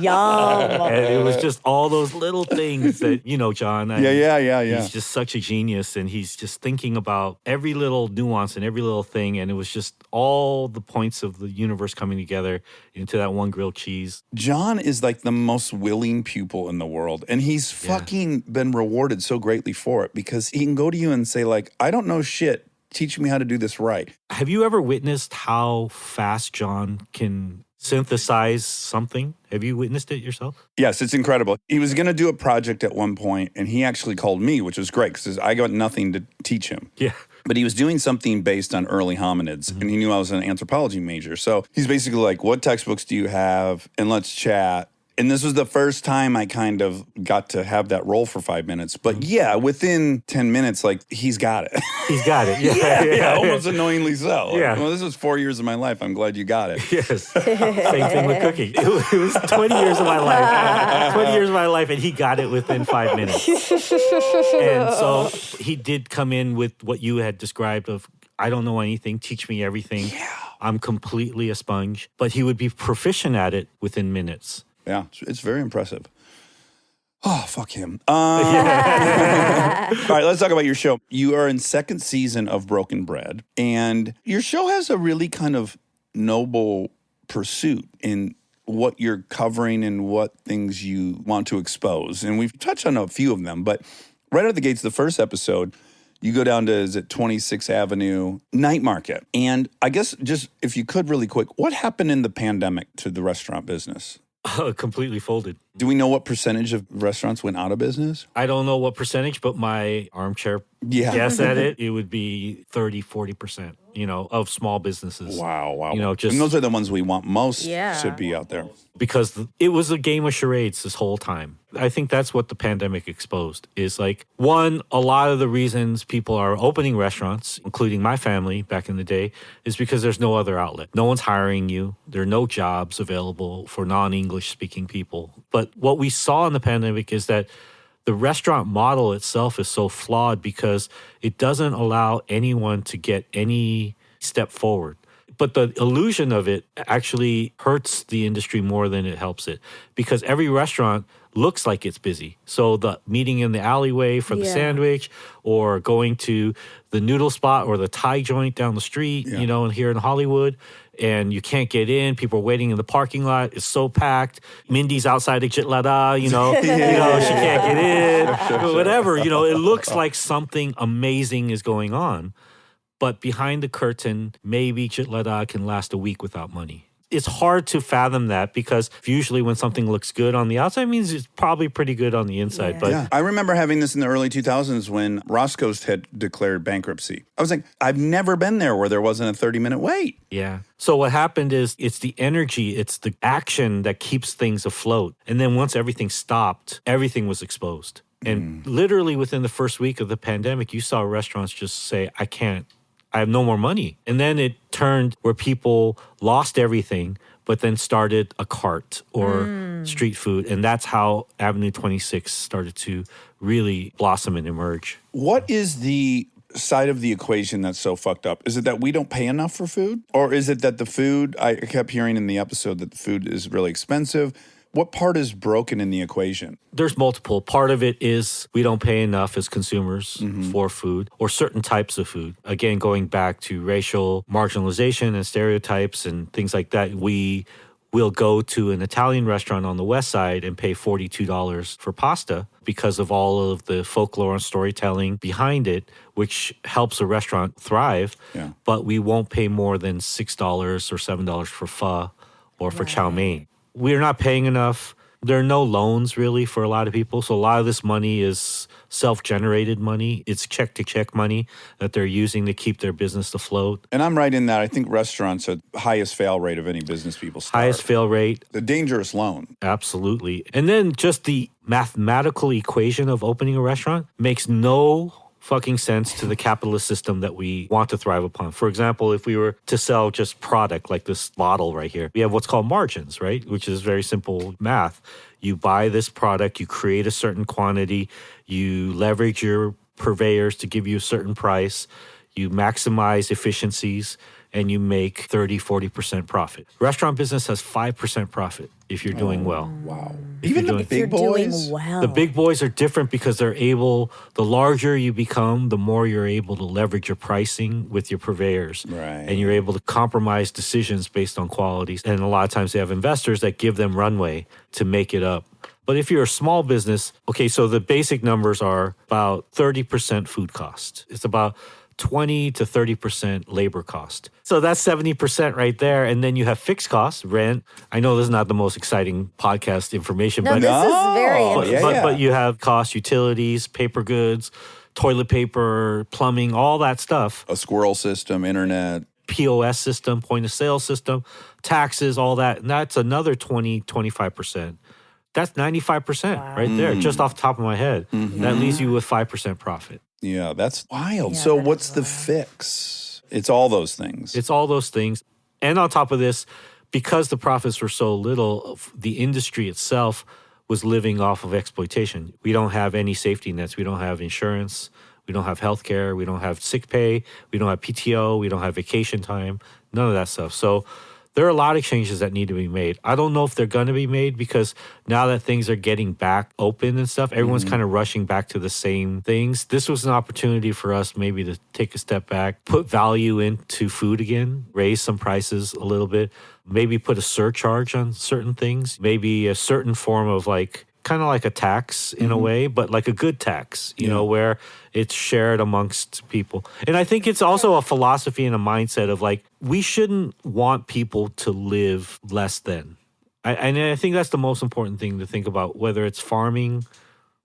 Yum. And it was just all those little things that, you know, John. Yeah. He's just such a genius and he's just thinking about every little nuance and every little thing. And it was just all the points of the universe coming together into that one grilled cheese. John is like the most willing pupil in the world. And he's fucking been rewarded so greatly for it because he can go to you and say, like, I don't know shit. Teach me how to do this right. Have you ever witnessed how fast John can synthesize something? Have you witnessed it yourself? Yes, it's incredible. He was going to do a project at one point and he actually called me, which was great because I got nothing to teach him. Yeah. But he was doing something based on early hominids, and he knew I was an anthropology major. So he's basically like, what textbooks do you have? And let's chat. And this was the first time I kind of got to have that role for 5 minutes. But yeah, within 10 minutes, like, he's got it. He's got it. Yeah. Almost annoyingly so. Like, Yeah. well, this was 4 years of my life. I'm glad you got it. Yes. Same thing with cooking. It was 20 years of my life. 20 years of my life, and he got it within 5 minutes. And so he did come in with what you had described of, I don't know anything, teach me everything. Yeah. I'm completely a sponge. But he would be proficient at it within minutes. Yeah, it's very impressive. Oh, fuck him. All right, let's talk about your show. You are in second season of Broken Bread, and your show has a really kind of noble pursuit in what you're covering and what things you want to expose. And we've touched on a few of them, but right out of the gates, the first episode, you go down to, is it 26th Avenue Night Market? And I guess just if you could really quick, what happened in the pandemic to the restaurant business? Completely folded. Do we know what percentage of restaurants went out of business? I don't know what percentage, but my armchair guess at it would be 30, 40%, of small businesses. Wow. And those are the ones we want most Yeah. should be out there. Because it was a game of charades this whole time. I think that's what the pandemic exposed is like, one, a lot of the reasons people are opening restaurants, including my family back in the day, is because there's no other outlet. No one's hiring you. There are no jobs available for non-English speaking people. But what we saw in the pandemic is that the restaurant model itself is so flawed because it doesn't allow anyone to get any step forward. But the illusion of it actually hurts the industry more than it helps it because every restaurant looks like it's busy. So the meeting in the alleyway for the sandwich or going to the noodle spot or the Thai joint down the street, and here in Hollywood, and you can't get in. People are waiting in the parking lot. It's so packed. Mindy's outside of Jitlada, she can't get in. Whatever, it looks like something amazing is going on. But behind the curtain, maybe Jitlada can last a week without money. It's hard to fathom that because usually when something looks good on the outside, it means it's probably pretty good on the inside. But I remember having this in the early 2000s when Roscoe's had declared bankruptcy. I was like, I've never been there where there wasn't a 30-minute wait. Yeah. So what happened is it's the energy, it's the action that keeps things afloat. And then once everything stopped, everything was exposed. And literally within the first week of the pandemic, you saw restaurants just say, I have no more money. And then it turned where people lost everything, but then started a cart or street food. And that's how Avenue 26 started to really blossom and emerge. What is the side of the equation that's so fucked up? Is it that we don't pay enough for food? Or is it that the food, I kept hearing in the episode that the food is really expensive? What part is broken in the equation? There's multiple. Part of it is we don't pay enough as consumers for food or certain types of food. Again, going back to racial marginalization and stereotypes and things like that, we will go to an Italian restaurant on the west side and pay $42 for pasta because of all of the folklore and storytelling behind it, which helps a restaurant thrive. Yeah. But we won't pay more than $6 or $7 for pho or for chow mein. We're not paying enough. There are no loans really for a lot of people. So a lot of this money is self-generated money. It's check-to-check money that they're using to keep their business afloat. And I'm right in that. I think restaurants are the highest fail rate of any business people start. Highest fail rate. The dangerous loan. Absolutely. And then just the mathematical equation of opening a restaurant makes no fucking sense to the capitalist system that we want to thrive upon. For example, if we were to sell just product like this bottle right here, we have what's called margins, right? Which is very simple math. You buy this product, you create a certain quantity, you leverage your purveyors to give you a certain price, you maximize efficiencies, and you make 30, 40% profit. Restaurant business has 5% profit if you're doing well. Wow. If Even you're the doing- big boys? Doing well. The big boys are different because they're able, the larger you become, the more you're able to leverage your pricing with your purveyors. Right. And you're able to compromise decisions based on qualities. And a lot of times they have investors that give them runway to make it up. But if you're a small business, okay, so the basic numbers are about 30% food cost. It's about 20 to 30% labor cost. So that's 70% right there. And then you have fixed costs, rent. I know this is not the most exciting podcast information, No, but this is very No, interesting. but you have costs, utilities, paper goods, toilet paper, plumbing, all that stuff. A squirrel system, internet. POS system, point of sale system, taxes, all that. And that's another 20, 25%. That's 95% right there, just off the top of my head. That leaves you with 5% profit. Yeah, that's wild. Yeah, So that what's is the wild. fix? It's all those things. It's all those things. And on top of this, because the profits were so little, the industry itself was living off of exploitation. We don't have any safety nets. We don't have insurance. We don't have health care. We don't have sick pay. We don't have PTO. We don't have vacation time. None of that stuff. So There are a lot of changes that need to be made. I don't know if they're going to be made because now that things are getting back open and stuff, everyone's kind of rushing back to the same things. This was an opportunity for us maybe to take a step back, put value into food again, raise some prices a little bit, maybe put a surcharge on certain things, maybe a certain form of like, kind of like a tax in a way, but like a good tax, you know, where it's shared amongst people. And I think it's also a philosophy and a mindset of like, we shouldn't want people to live less than. And I think that's the most important thing to think about, whether it's farming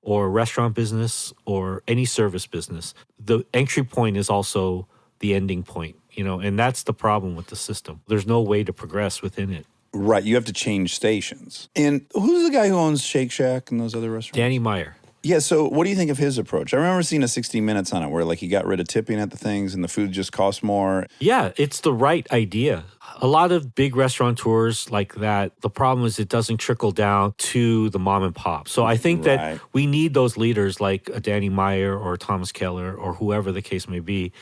or restaurant business or any service business. The entry point is also the ending point, you know, and that's the problem with the system. There's no way to progress within it. Right. You have to change stations. And who's the guy who owns Shake Shack and those other restaurants? Danny Meyer. Yeah, so what do you think of his approach? I remember seeing a 60 Minutes on it where like he got rid of tipping at the things and the food just cost more. Yeah, it's the right idea. A lot of big restaurateurs like that, the problem is it doesn't trickle down to the mom and pop. So I think that we need those leaders like a Danny Meyer or Thomas Keller or whoever the case may be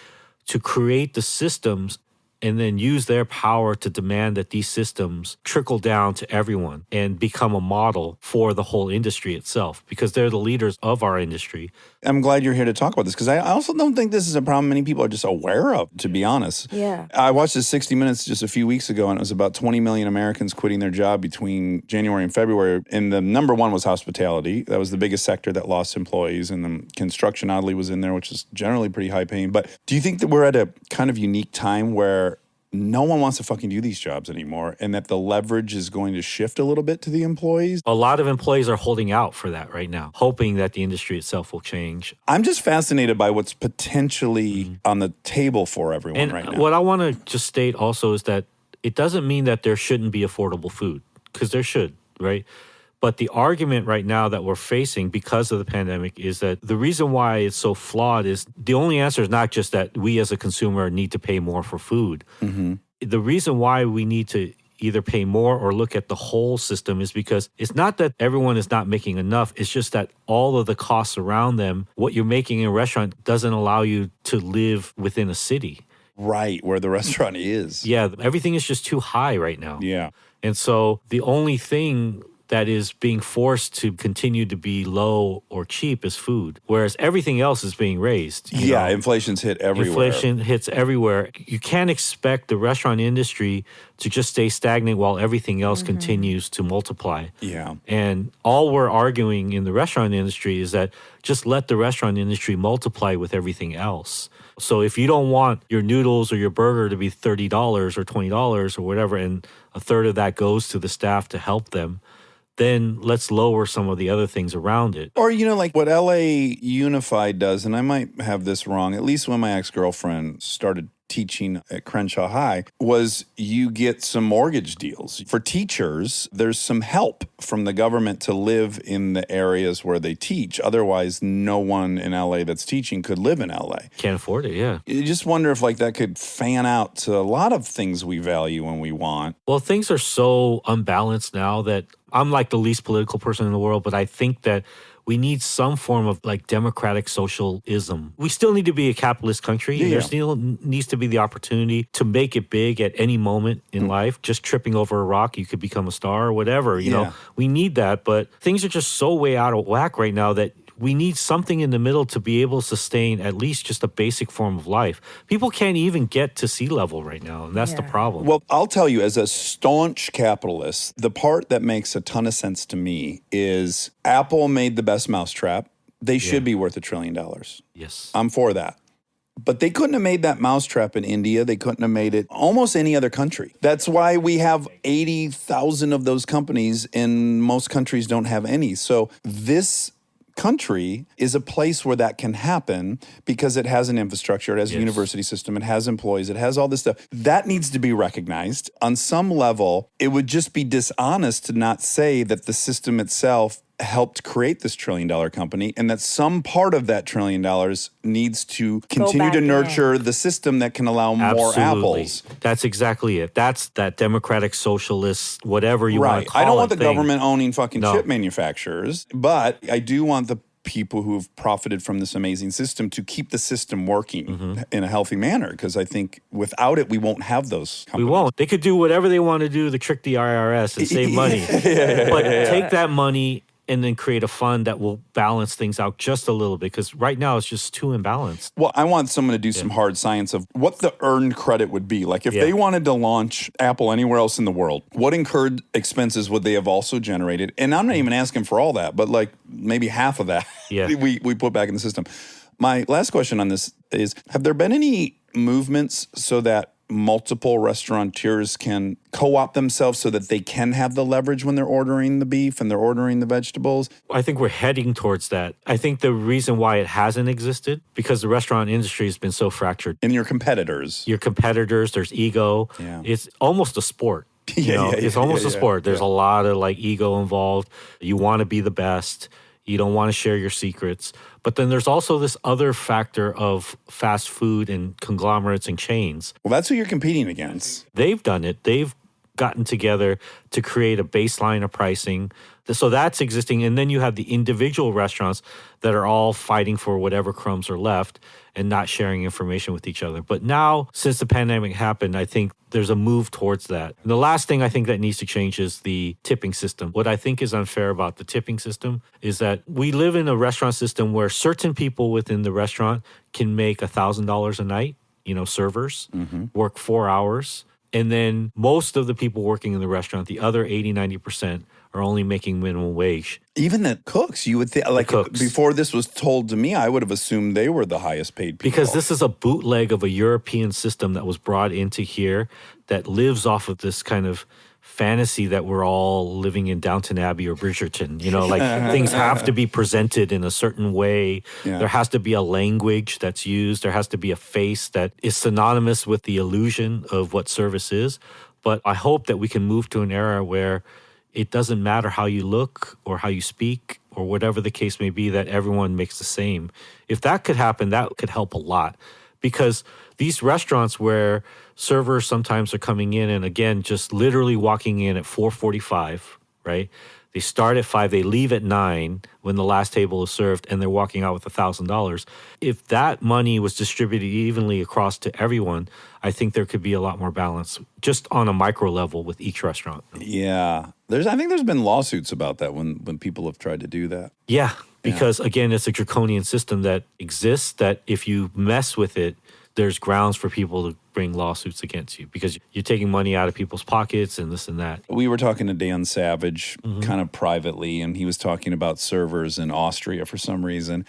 to create the systems and then use their power to demand that these systems trickle down to everyone and become a model for the whole industry itself, because they're the leaders of our industry. I'm glad you're here to talk about this, because I also don't think this is a problem many people are just aware of, to be honest. Yeah. I watched this 60 Minutes just a few weeks ago, and it was about 20 million Americans quitting their job between January and February. And the number one was hospitality. That was the biggest sector that lost employees. And then construction, oddly, was in there, which is generally pretty high paying. But do you think that we're at a kind of unique time where no one wants to fucking do these jobs anymore, and that the leverage is going to shift a little bit to the employees? A lot of employees are holding out for that right now, hoping that the industry itself will change. I'm just fascinated by what's potentially on the table for everyone right now. What I want to just state also is that it doesn't mean that there shouldn't be affordable food, because there should, right? But the argument right now that we're facing because of the pandemic is that the reason why it's so flawed is the only answer is not just that we as a consumer need to pay more for food. The reason why we need to either pay more or look at the whole system is because it's not that everyone is not making enough. It's just that all of the costs around them, what you're making in a restaurant doesn't allow you to live within a city. Right, where the restaurant is. Yeah, everything is just too high right now. Yeah. And so the only thing that is being forced to continue to be low or cheap is food, whereas everything else is being raised. You know? Inflation's hit everywhere. Inflation hits everywhere. You can't expect the restaurant industry to just stay stagnant while everything else continues to multiply. Yeah. And all we're arguing in the restaurant industry is that just let the restaurant industry multiply with everything else. So if you don't want your noodles or your burger to be $30 or $20 or whatever, and a third of that goes to the staff to help them, then let's lower some of the other things around it. Or, you know, like what LA Unified does, and I might have this wrong, at least when my ex-girlfriend started teaching at Crenshaw High, was you get some mortgage deals. For teachers, there's some help from the government to live in the areas where they teach. Otherwise, no one in LA that's teaching could live in LA. Can't afford it, yeah. You just wonder if like that could fan out to a lot of things we value and we want. Well, things are so unbalanced now that I'm like the least political person in the world, but I think that we need some form of like democratic socialism. We still need to be a capitalist country. And there still needs to be the opportunity to make it big at any moment in life. Just tripping over a rock, you could become a star or whatever. You know, we need that. But things are just so way out of whack right now that we need something in the middle to be able to sustain at least just a basic form of life. People can't even get to sea level right now, and that's the problem. Well, I'll tell you, as a staunch capitalist, the part that makes a ton of sense to me is Apple made the best mousetrap. They should be worth $1 trillion. Yes. I'm for that. But they couldn't have made that mousetrap in India. They couldn't have made it almost any other country. That's why we have 80,000 of those companies, and most countries don't have any. So this country is a place where that can happen because it has an infrastructure, it has a university system, it has employees, it has all this stuff. That needs to be recognized. On some level, it would just be dishonest to not say that the system itself helped create this $1 trillion company, and that some part of that $1 trillion needs to continue to nurture the system that can allow more apples. That's exactly it. That's that democratic socialist, whatever you want to call it. I don't want the government owning fucking chip manufacturers, but I do want the people who have profited from this amazing system to keep the system working in a healthy manner. Because I think without it, we won't have those We companies. won't. They could do whatever they want to do to trick the IRS and save money. But take that money and then create a fund that will balance things out just a little bit, because right now it's just too imbalanced. Well, I want someone to do some hard science of what the earned credit would be. Like if they wanted to launch Apple anywhere else in the world, what incurred expenses would they have also generated? And I'm not even asking for all that, but like maybe half of that we put back in the system. My last question on this is, have there been any movements so that multiple restaurateurs can co-opt themselves so that they can have the leverage when they're ordering the beef and they're ordering the vegetables? I think we're heading towards that. I think the reason why it hasn't existed, because the restaurant industry has been so fractured. And your competitors. There's ego. Yeah. It's almost a sport. It's almost a sport. There's a lot of like ego involved. You want to be the best. You don't want to share your secrets. But then there's also this other factor of fast food and conglomerates and chains. Well, that's who you're competing against. They've done it. They've gotten together to create a baseline of pricing. So that's existing. And then you have the individual restaurants that are all fighting for whatever crumbs are left and not sharing information with each other. But now, since the pandemic happened, I think there's a move towards that. And the last thing I think that needs to change is the tipping system. What I think is unfair about the tipping system is that we live in a restaurant system where certain people within the restaurant can make $1,000 a night, servers, work 4 hours. And then most of the people working in the restaurant, the other 80, 90%, are only making minimum wage. Even the cooks, you would think, like cooks. before this was told to me, I would have assumed they were the highest paid people. Because this is a bootleg of a European system that was brought into here that lives off of this kind of fantasy that we're all living in Downton Abbey or Bridgerton. Like things have to be presented in a certain way. Yeah. There has to be a language that's used. There has to be a face that is synonymous with the illusion of what service is. But I hope that we can move to an era where it doesn't matter how you look or how you speak or whatever the case may be, that everyone makes the same. If that could happen, that could help a lot. Because these restaurants where servers sometimes are coming in and, again, just literally walking in at 4:45, right? They start at 5, they leave at 9 when the last table is served, and they're walking out with $1,000. If that money was distributed evenly across to everyone, I think there could be a lot more balance just on a micro level with each restaurant. Yeah. I think there's been lawsuits about that when people have tried to do that. Yeah, because, again, it's a draconian system that exists that if you mess with it, there's grounds for people to bring lawsuits against you because you're taking money out of people's pockets and this and that. We were talking to Dan Savage kind of privately, and he was talking about servers in Austria for some reason,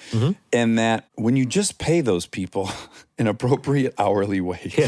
and that when you just pay those people an appropriate hourly wage,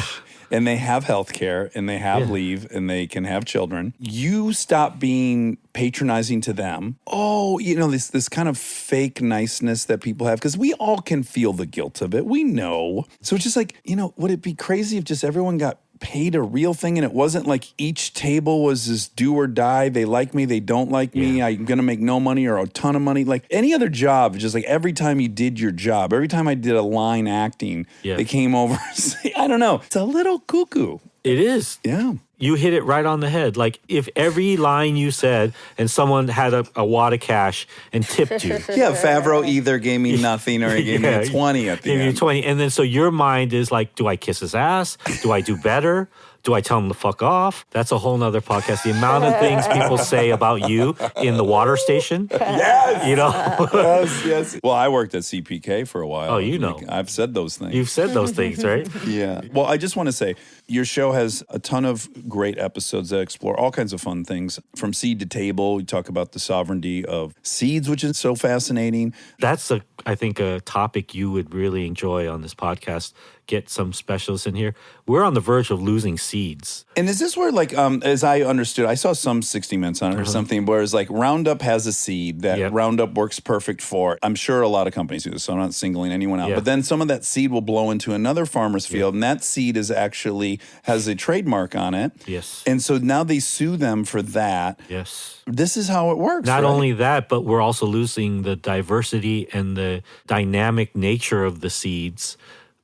and they have health care, and they have leave, and they can have children, you stop being patronizing to them. Oh, this kind of fake niceness that people have, because we all can feel the guilt of it. We know. So it's just like, would it be crazy if just everyone got paid a real thing and it wasn't like each table was this do or die, they like me, they don't like me, I'm going to make no money or a ton of money. Like any other job, just like every time you did your job, every time I did a line acting, they came over and say, I don't know, it's a little cuckoo. It is. Yeah. You hit it right on the head. Like if every line you said and someone had a wad of cash and tipped you. Yeah, Favreau either gave me nothing or he gave me a 20 at the end. Gave you 20. And then so your mind is like, do I kiss his ass? Do I do better? Do I tell him to fuck off? That's a whole nother podcast. The amount of things people say about you in the water station. Yes. Yes. Well, I worked at CPK for a while. Oh, you know. I've said those things. You've said those things, right? Yeah. Well, I just want to say your show has a ton of great episodes that explore all kinds of fun things. From seed to table, we talk about the sovereignty of seeds, which is so fascinating. That's, I think, a topic you would really enjoy on this podcast. Get some specialists in here. We're on the verge of losing seeds. And is this where, like, as I understood, I saw some 60 Minutes on it or something, where it's like Roundup has a seed that Roundup works perfect for. I'm sure a lot of companies do this, so I'm not singling anyone out. But then some of that seed will blow into another farmer's field, and that seed is actually has a trademark on it. Yes. And so now they sue them for that. Yes. This is how it works. Not right? only that, but we're also losing the diversity and the dynamic nature of the seeds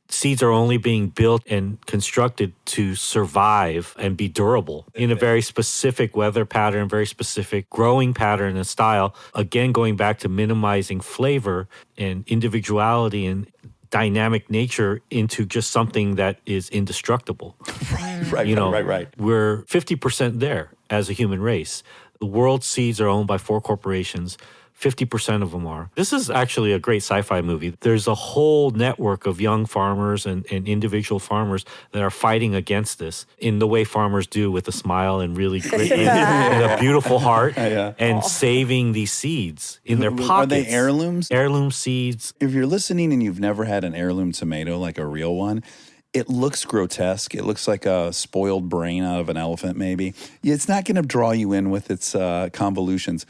seeds are only being built and constructed to survive and be durable in a very specific weather pattern, very specific growing pattern and style. Again, going back to minimizing flavor and individuality and dynamic nature into just something that is indestructible. Right. We're 50% there as a human race. The world's seeds are owned by 4 corporations. 50% of them are. This is actually a great sci-fi movie. There's a whole network of young farmers and individual farmers that are fighting against this in the way farmers do, with a smile and really great and a beautiful heart, and saving these seeds in their pockets. Are they heirlooms? Heirloom seeds. If you're listening and you've never had an heirloom tomato, like a real one, it looks grotesque. It looks like a spoiled brain out of an elephant, maybe. It's not going to draw you in with its convolutions.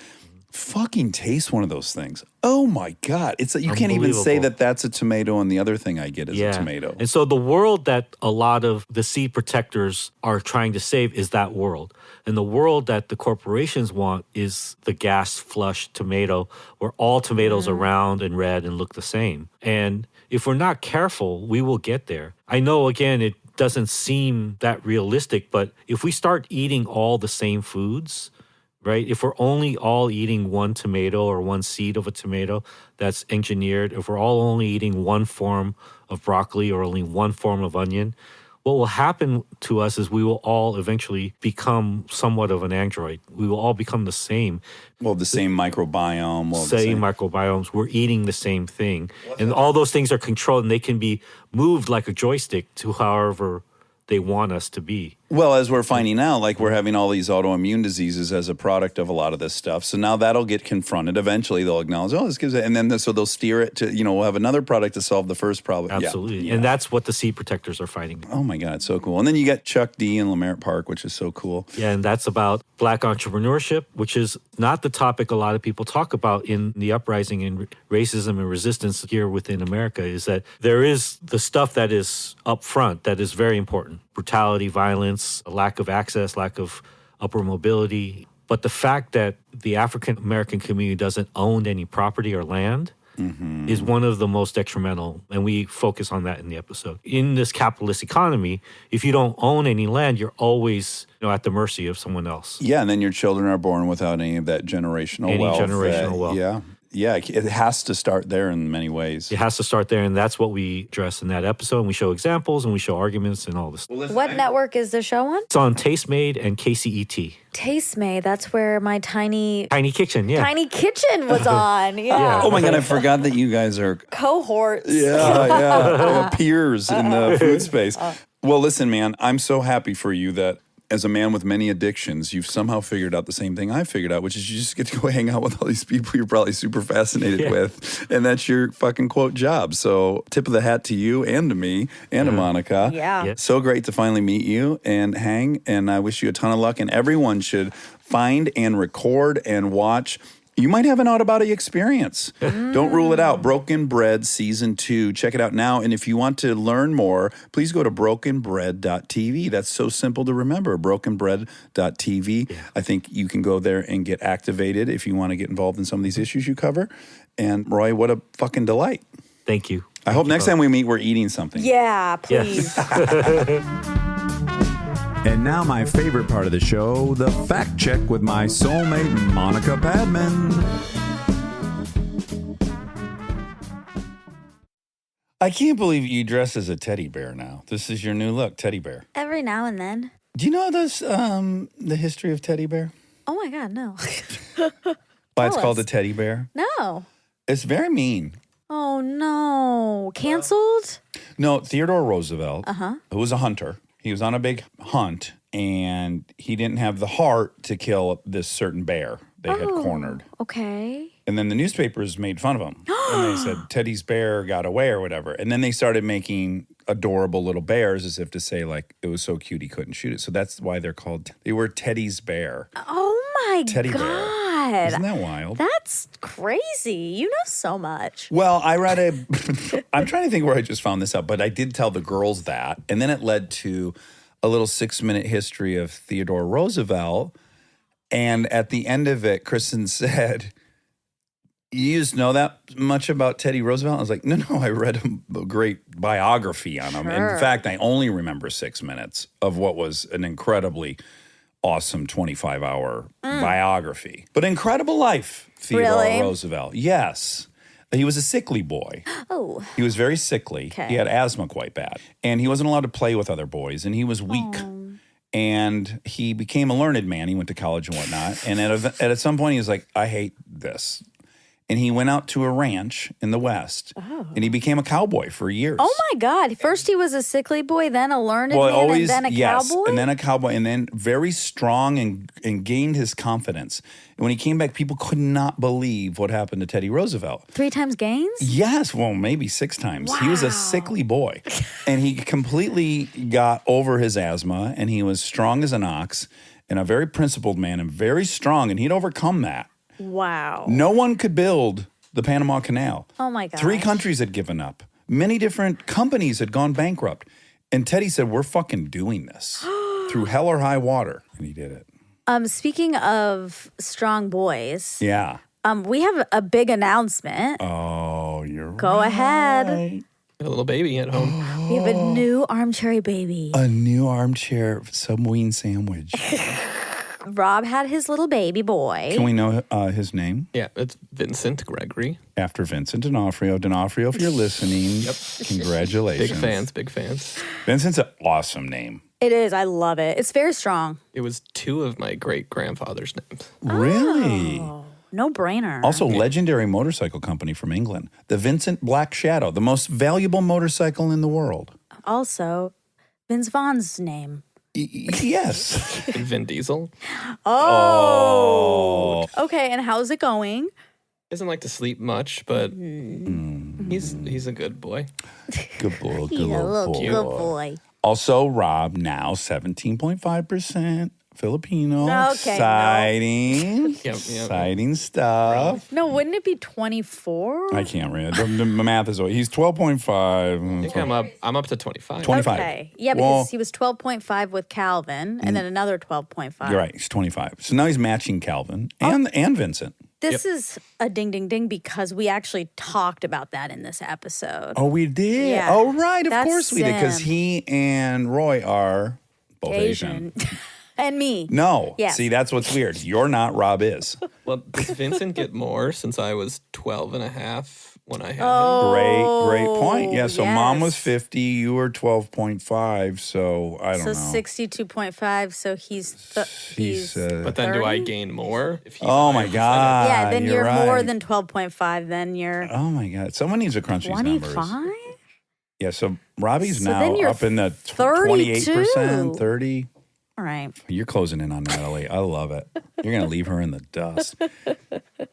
Fucking taste one of those things. Oh my God. You can't even say that that's a tomato, and the other thing I get is a tomato. And so the world that a lot of the seed protectors are trying to save is that world. And the world that the corporations want is the gas flush tomato, where all tomatoes are round and red and look the same. And if we're not careful, we will get there. I know, again, it doesn't seem that realistic, but if we start eating all the same foods, right? If we're only all eating one tomato or one seed of a tomato that's engineered, if we're all only eating one form of broccoli or only one form of onion, what will happen to us is we will all eventually become somewhat of an android. We will all become the same. Well, the same microbiome. Same microbiomes. We're eating the same thing. And all those things are controlled, and they can be moved like a joystick to however they want us to be. Well, as we're finding out, like we're having all these autoimmune diseases as a product of a lot of this stuff. So now that'll get confronted. Eventually they'll acknowledge, this gives it. And then so they'll steer it to, we'll have another product to solve the first problem. Absolutely. Yeah. And that's what the seed protectors are fighting. Oh my God, so cool. And then you got Chuck D in Leimert Park, which is so cool. Yeah, and that's about Black entrepreneurship, which is not the topic a lot of people talk about in the uprising and racism and resistance here within America, is that there is the stuff that is up front that is very important. Brutality, violence, a lack of access, lack of upward mobility. But the fact that the African American community doesn't own any property or land is one of the most detrimental. And we focus on that in the episode. In this capitalist economy, if you don't own any land, you're always at the mercy of someone else. Yeah, and then your children are born without any of that generational wealth. wealth. Yeah, it has to start there in many ways. It has to start there, and that's what we address in that episode. And we show examples, and we show arguments, and all this. What network is the show on? It's on Tastemade and KCET. Tastemade. That's where my tiny kitchen, yeah. Tiny kitchen was on. Yeah. Oh my God, I forgot that you guys are Cohorts. peers in the food space. Well, listen, man, I'm so happy for you that as a man with many addictions, you've somehow figured out the same thing I figured out, which is you just get to go hang out with all these people you're probably super fascinated with. And that's your fucking quote job. So tip of the hat to you and to me and to Monica. Yeah. So great to finally meet you and hang. And I wish you a ton of luck. And everyone should find and record and watch. You might have an out-of-body experience. Don't rule it out. Broken Bread Season 2. Check it out now. And if you want to learn more, please go to brokenbread.tv. That's so simple to remember, brokenbread.tv. Yeah. I think you can go there and get activated if you want to get involved in some of these issues you cover. And Roy, what a fucking delight. Thank you. I hope next time we meet, we're eating something. Yeah, please. Yes. And now my favorite part of the show, the fact check with my soulmate, Monica Padman. I can't believe you dress as a teddy bear now. This is your new look, teddy bear. Every now and then. Do you know the history of teddy bear? Oh my God, no. Why it's Tell called us. a teddy bear? No. It's very mean. Oh no. Canceled? No, Theodore Roosevelt, who was a hunter, he was on a big hunt, and he didn't have the heart to kill this certain bear they had cornered. Okay. And then the newspapers made fun of him. And they said, Teddy's bear got away or whatever. And then they started making adorable little bears as if to say, like, it was so cute he couldn't shoot it. So that's why they were Teddy's bear. Oh my Teddy God. bear. Isn't that wild? That's crazy. You know so much. Well, I read I'm trying to think where I just found this out, but I did tell the girls that. And then it led to a little 6-minute history of Theodore Roosevelt. And at the end of it, Kristen said, You just know that much about Teddy Roosevelt? I was like, no, I read a great biography on him. Sure. In fact, I only remember 6 minutes of what was an incredibly awesome 25-hour biography. But incredible life, Theodore Really? Roosevelt. Yes. He was a sickly boy. Oh. He was very sickly. Okay. He had asthma quite bad. And he wasn't allowed to play with other boys, and he was weak. And he became a learned man. He went to college and whatnot. And at some point, he was like, I hate this. And he went out to a ranch in the West, and he became a cowboy for years. Oh my God. First he was a sickly boy, then a learned man, and then a cowboy? And then a cowboy, and then very strong and gained his confidence. And when he came back, people could not believe what happened to Teddy Roosevelt. 3 times gains? Yes, well, maybe 6 times. He was a sickly boy, and he completely got over his asthma, and he was strong as an ox, and a very principled man, and very strong, and he'd overcome that. Wow. No one could build the Panama Canal. Oh my God. 3 countries had given up. Many different companies had gone bankrupt. And Teddy said, we're fucking doing this through hell or high water. And he did it. Speaking of strong boys, Yeah. we have a big announcement. Oh, you're Go ahead. Got a little baby at home. We have a new armchair baby. A new armchair Subwing sandwich. Rob had his little baby boy. Can we know his name? Yeah, it's Vincent Gregory. After Vincent D'Onofrio. D'Onofrio, if you're listening, congratulations. Big fans. Vincent's an awesome name. It is. I love it. It's very strong. It was 2 of my great-grandfather's names. Really? No brainer. Also, legendary motorcycle company from England. The Vincent Black Shadow, the most valuable motorcycle in the world. Also, Vince Vaughn's name. Yes. And Vin Diesel. Oh. Okay, and how's it going? Doesn't like to sleep much, but he's a good boy. Good boy. Good He's a little little boy. good boy. Also, Rob, now 17.5% Filipino. Okay, no. Exciting. Yep. Exciting stuff. No, wouldn't it be 24? I can't read. The math is he's 12.5. I think I'm up to 25. 25. Okay. Yeah, because Well, he was 12.5 with Calvin and then another 12.5. You're right. He's 25. So now he's matching Calvin and Vincent. This is a ding, ding, ding because we actually talked about that in this episode. Oh, we did? Yeah. Oh, right. Of That's course we did. Because Sim. he and Roy are both Asian. And me. No. Yes. See, that's what's weird. You're not, Rob is. Well, does Vincent get more since I was 12 and a half when I had Great point. Yeah, so mom was yes. 50, you were 12.5, so I don't know. So 62.5. So he's him? But then do I 30? gain more? If he's Oh my higher? God. Yeah, then you're more right. than 12.5. Then you're Oh my God. Someone needs to crunch these numbers. 25? Yeah, so Robbie's So now then you're up in the 32. 28%, 30. All right. You're closing in on Natalie. I love it. You're going to leave her in the dust.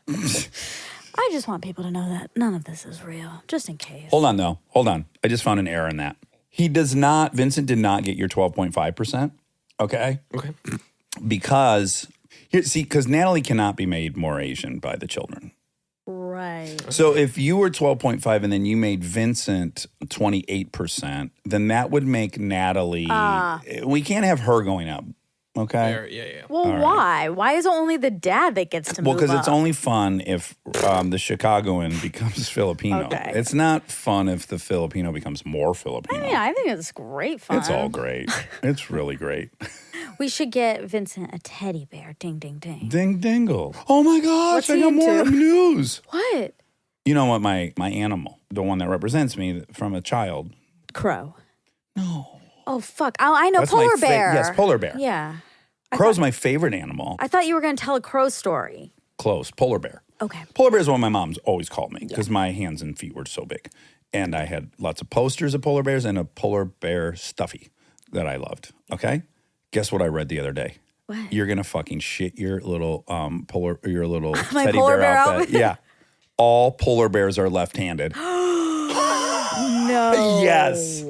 I just want people to know that none of this is real, just in case. Hold on, though. Hold on. I just found an error in that. Vincent did not get your 12.5%. Okay? Okay. Because Natalie cannot be made more Asian by the children. Right. So if you were 12.5 and then you made Vincent 28%, then that would make Natalie, we can't have her going up. Okay. Fair, yeah. Well, why? Why is it only the dad that gets to Well, move because up? it's only fun if the Chicagoan becomes Filipino. Okay. It's not fun if the Filipino becomes more Filipino. Yeah, I think it's great fun. It's all great. It's really great. We should get Vincent a teddy bear. Ding, ding, ding. Ding dingle. Oh my gosh, What's I he got more into? news. What? You know what my animal, the one that represents me from a child. Crow. No. Oh, fuck. Oh, I know. That's my Polar bear. Yes, polar bear. Yeah. Crow's my favorite animal. I thought you were going to tell a crow story. Close. Polar bear. Okay. Polar bear is what my mom's always called me because my hands and feet were so big. And I had lots of posters of polar bears and a polar bear stuffy that I loved. Okay? Guess what I read the other day? What? You're going to fucking shit your little My teddy polar bear bear outfit. outfit? Yeah. All polar bears are left-handed. No. Yes.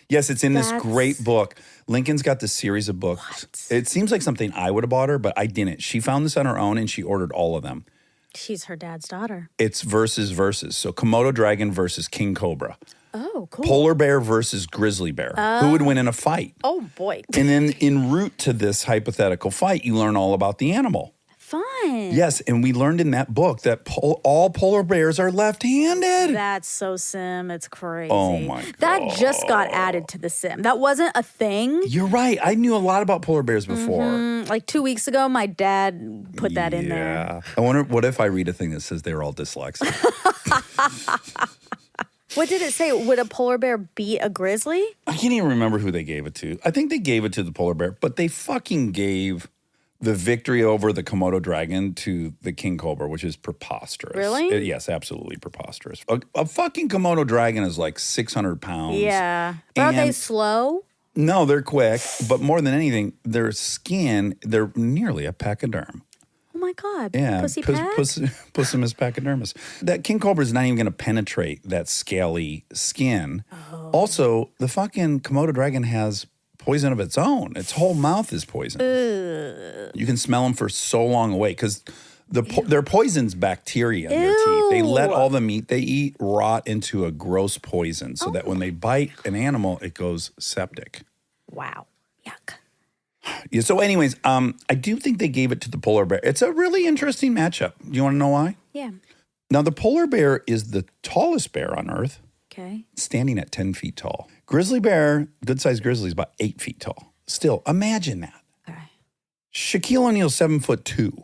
Yes, it's in this That's- great book. Lincoln's got this series of books. It seems like something I would have bought her, but I didn't. She found this on her own and she ordered all of them. She's her dad's daughter. It's versus. So Komodo dragon versus king cobra. Oh, cool. Polar bear versus grizzly bear. Who would win in a fight? Oh, boy. And then en route to this hypothetical fight, you learn all about the animal. Fun. Yes, and we learned in that book that all polar bears are left-handed. That's so sim. It's crazy. Oh, my God. That just got added to the sim. That wasn't a thing. You're right. I knew a lot about polar bears before. Like 2 weeks ago, my dad put that in there. Yeah. I wonder, what if I read a thing that says they're all dyslexic? What did it say? Would a polar bear beat a grizzly? I can't even remember who they gave it to. I think they gave it to the polar bear, but they fucking gave the victory over the Komodo dragon to the king cobra, which is preposterous. Really? Yes, absolutely preposterous. A fucking Komodo dragon is like 600 pounds. Yeah. But are they And- slow? No, they're quick, but more than anything, their skin, they're nearly a pachyderm. Oh my God. Yeah, Pussy pat? Pussymus pachydermus. That king cobra is not even going to penetrate that scaly skin. Oh. Also, the fucking Komodo dragon has poison of its own. Its whole mouth is poison. You can smell them for so long away because their poison's bacteria in their teeth. They let all the meat they eat rot into a gross poison so that when they bite an animal, it goes septic. Wow. Yuck. Yeah, so anyways, I do think they gave it to the polar bear. It's a really interesting matchup. Do you want to know why? Yeah. Now, the polar bear is the tallest bear on Earth, Okay. standing at 10 feet tall. Grizzly bear, good-sized grizzly, is about 8 feet tall. Still, imagine that. Okay. Shaquille O'Neal's 7'2".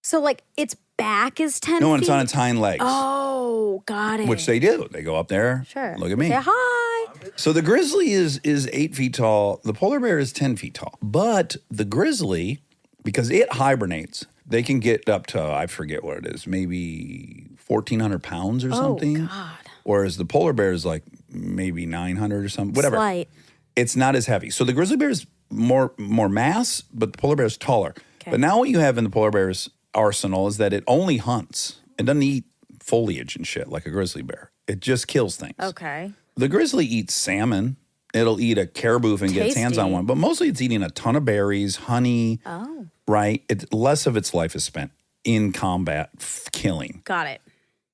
So, like, its back is 10 No, feet? and it's on its hind legs, Oh, got it. which they do. They go up there. Sure. Look at me. Say hi. So the grizzly is 8 feet tall. The polar bear is 10 feet tall. But the grizzly, because it hibernates, they can get up to, I forget what it is, maybe 1,400 pounds or something. Oh, God. Whereas the polar bear is like maybe 900 or something, whatever. Slight. It's not as heavy. So the grizzly bear is more mass, but the polar bear is taller. Okay. But now what you have in the polar bear's arsenal is that it only hunts. It doesn't eat foliage and shit like a grizzly bear. It just kills things. Okay. The grizzly eats salmon. It'll eat a caribou if it gets hands on Tasty. one. But mostly it's eating a ton of berries, honey, Oh. right? Less of its life is spent in combat killing. Got it.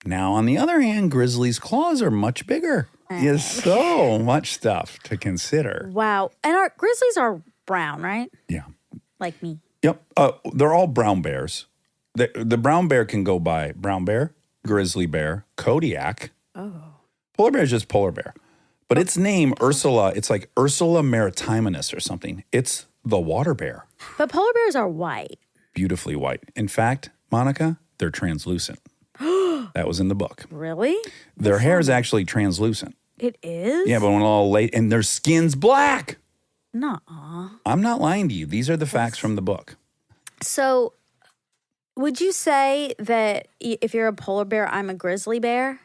Now, on the other hand, grizzly's claws are much bigger. There's so much stuff to consider. Wow. And our grizzlies are brown, right? Yeah. Like me. Yep. They're all brown bears. The brown bear can go by brown bear, grizzly bear, Kodiak. Oh. Polar bear is just polar bear. But its name, Ursula, it's like Ursula maritiminus or something. It's the water bear. But polar bears are white. Beautifully white. In fact, Monica, they're translucent. That was in the book. Really? Their hair is actually translucent. It is? Yeah, but when all late, and their skin's black. Nuh-uh. I'm not lying to you. These are the facts from the book. So, would you say that if you're a polar bear, I'm a grizzly bear?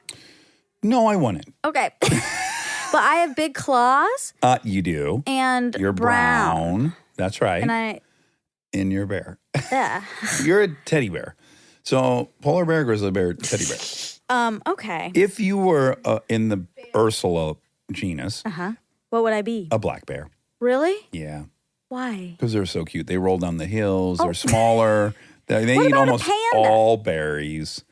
No, I wouldn't. Okay. But I have big claws You do. and You're brown. That's right. And I, And you're a bear. yeah. You're a teddy bear. So polar bear, grizzly bear, teddy bear. Okay. If you were in the Ursula genus, What would I be? a black bear. Really? Yeah. Why? Because they're so cute. They roll down the hills. They're smaller. They What eat about a almost panda? all berries.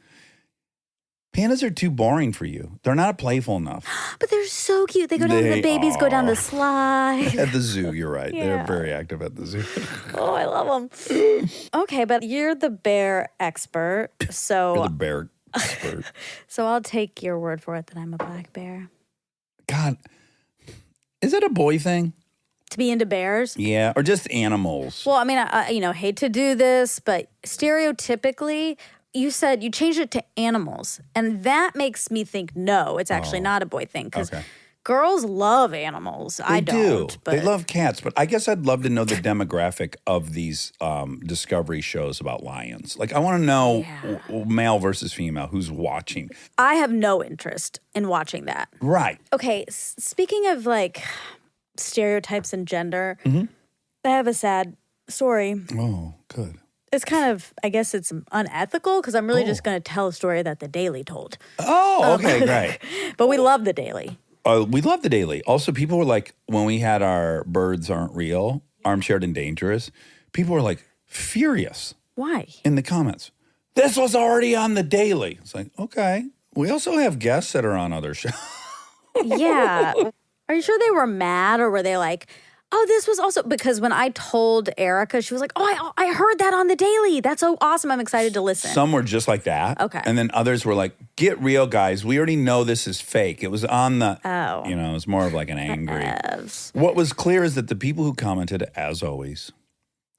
Pandas are too boring for you. They're not playful enough. But they're so cute. They go down, They the babies go down are. the slide. At the zoo, you're right. They're Yeah. very active at the zoo. Oh, I love them. Okay, but you're the bear expert. You're So, the bear expert. so I'll take your word for it that I'm a black bear. God, is that a boy thing? To be into bears? Yeah, or just animals. Well, I mean, I hate to do this, but stereotypically, you said you changed it to animals. And that makes me think, no, it's actually not a boy thing. Because Okay. girls love animals. I They don't. do. But They love cats, but I guess I'd love to know the demographic of these Discovery shows about lions. Like, I want to know male versus female who's watching. I have no interest in watching that. Right. Okay, speaking of like stereotypes and gender, Mm-hmm. I have a sad story. Oh, good. It's kind of, I guess it's unethical because I'm really just going to tell a story that the Daily told. Oh, okay, great. But we love the Daily. We love the Daily. Also, people were like, when we had our Birds Aren't Real, Armchair and Dangerous, people were like furious Why? in the comments. This was already on the Daily. It's like, okay. We also have guests that are on other shows. Yeah. Are you sure they were mad or were they like, Oh, this was also because when I told Erica, she was like, "Oh, I heard that on the Daily. That's so awesome. I'm excited to listen." Some were just like that. Okay. And then others were like, get real, guys. We already know this is fake. It was on the, it was more of like an angry. What was clear is that the people who commented, as always,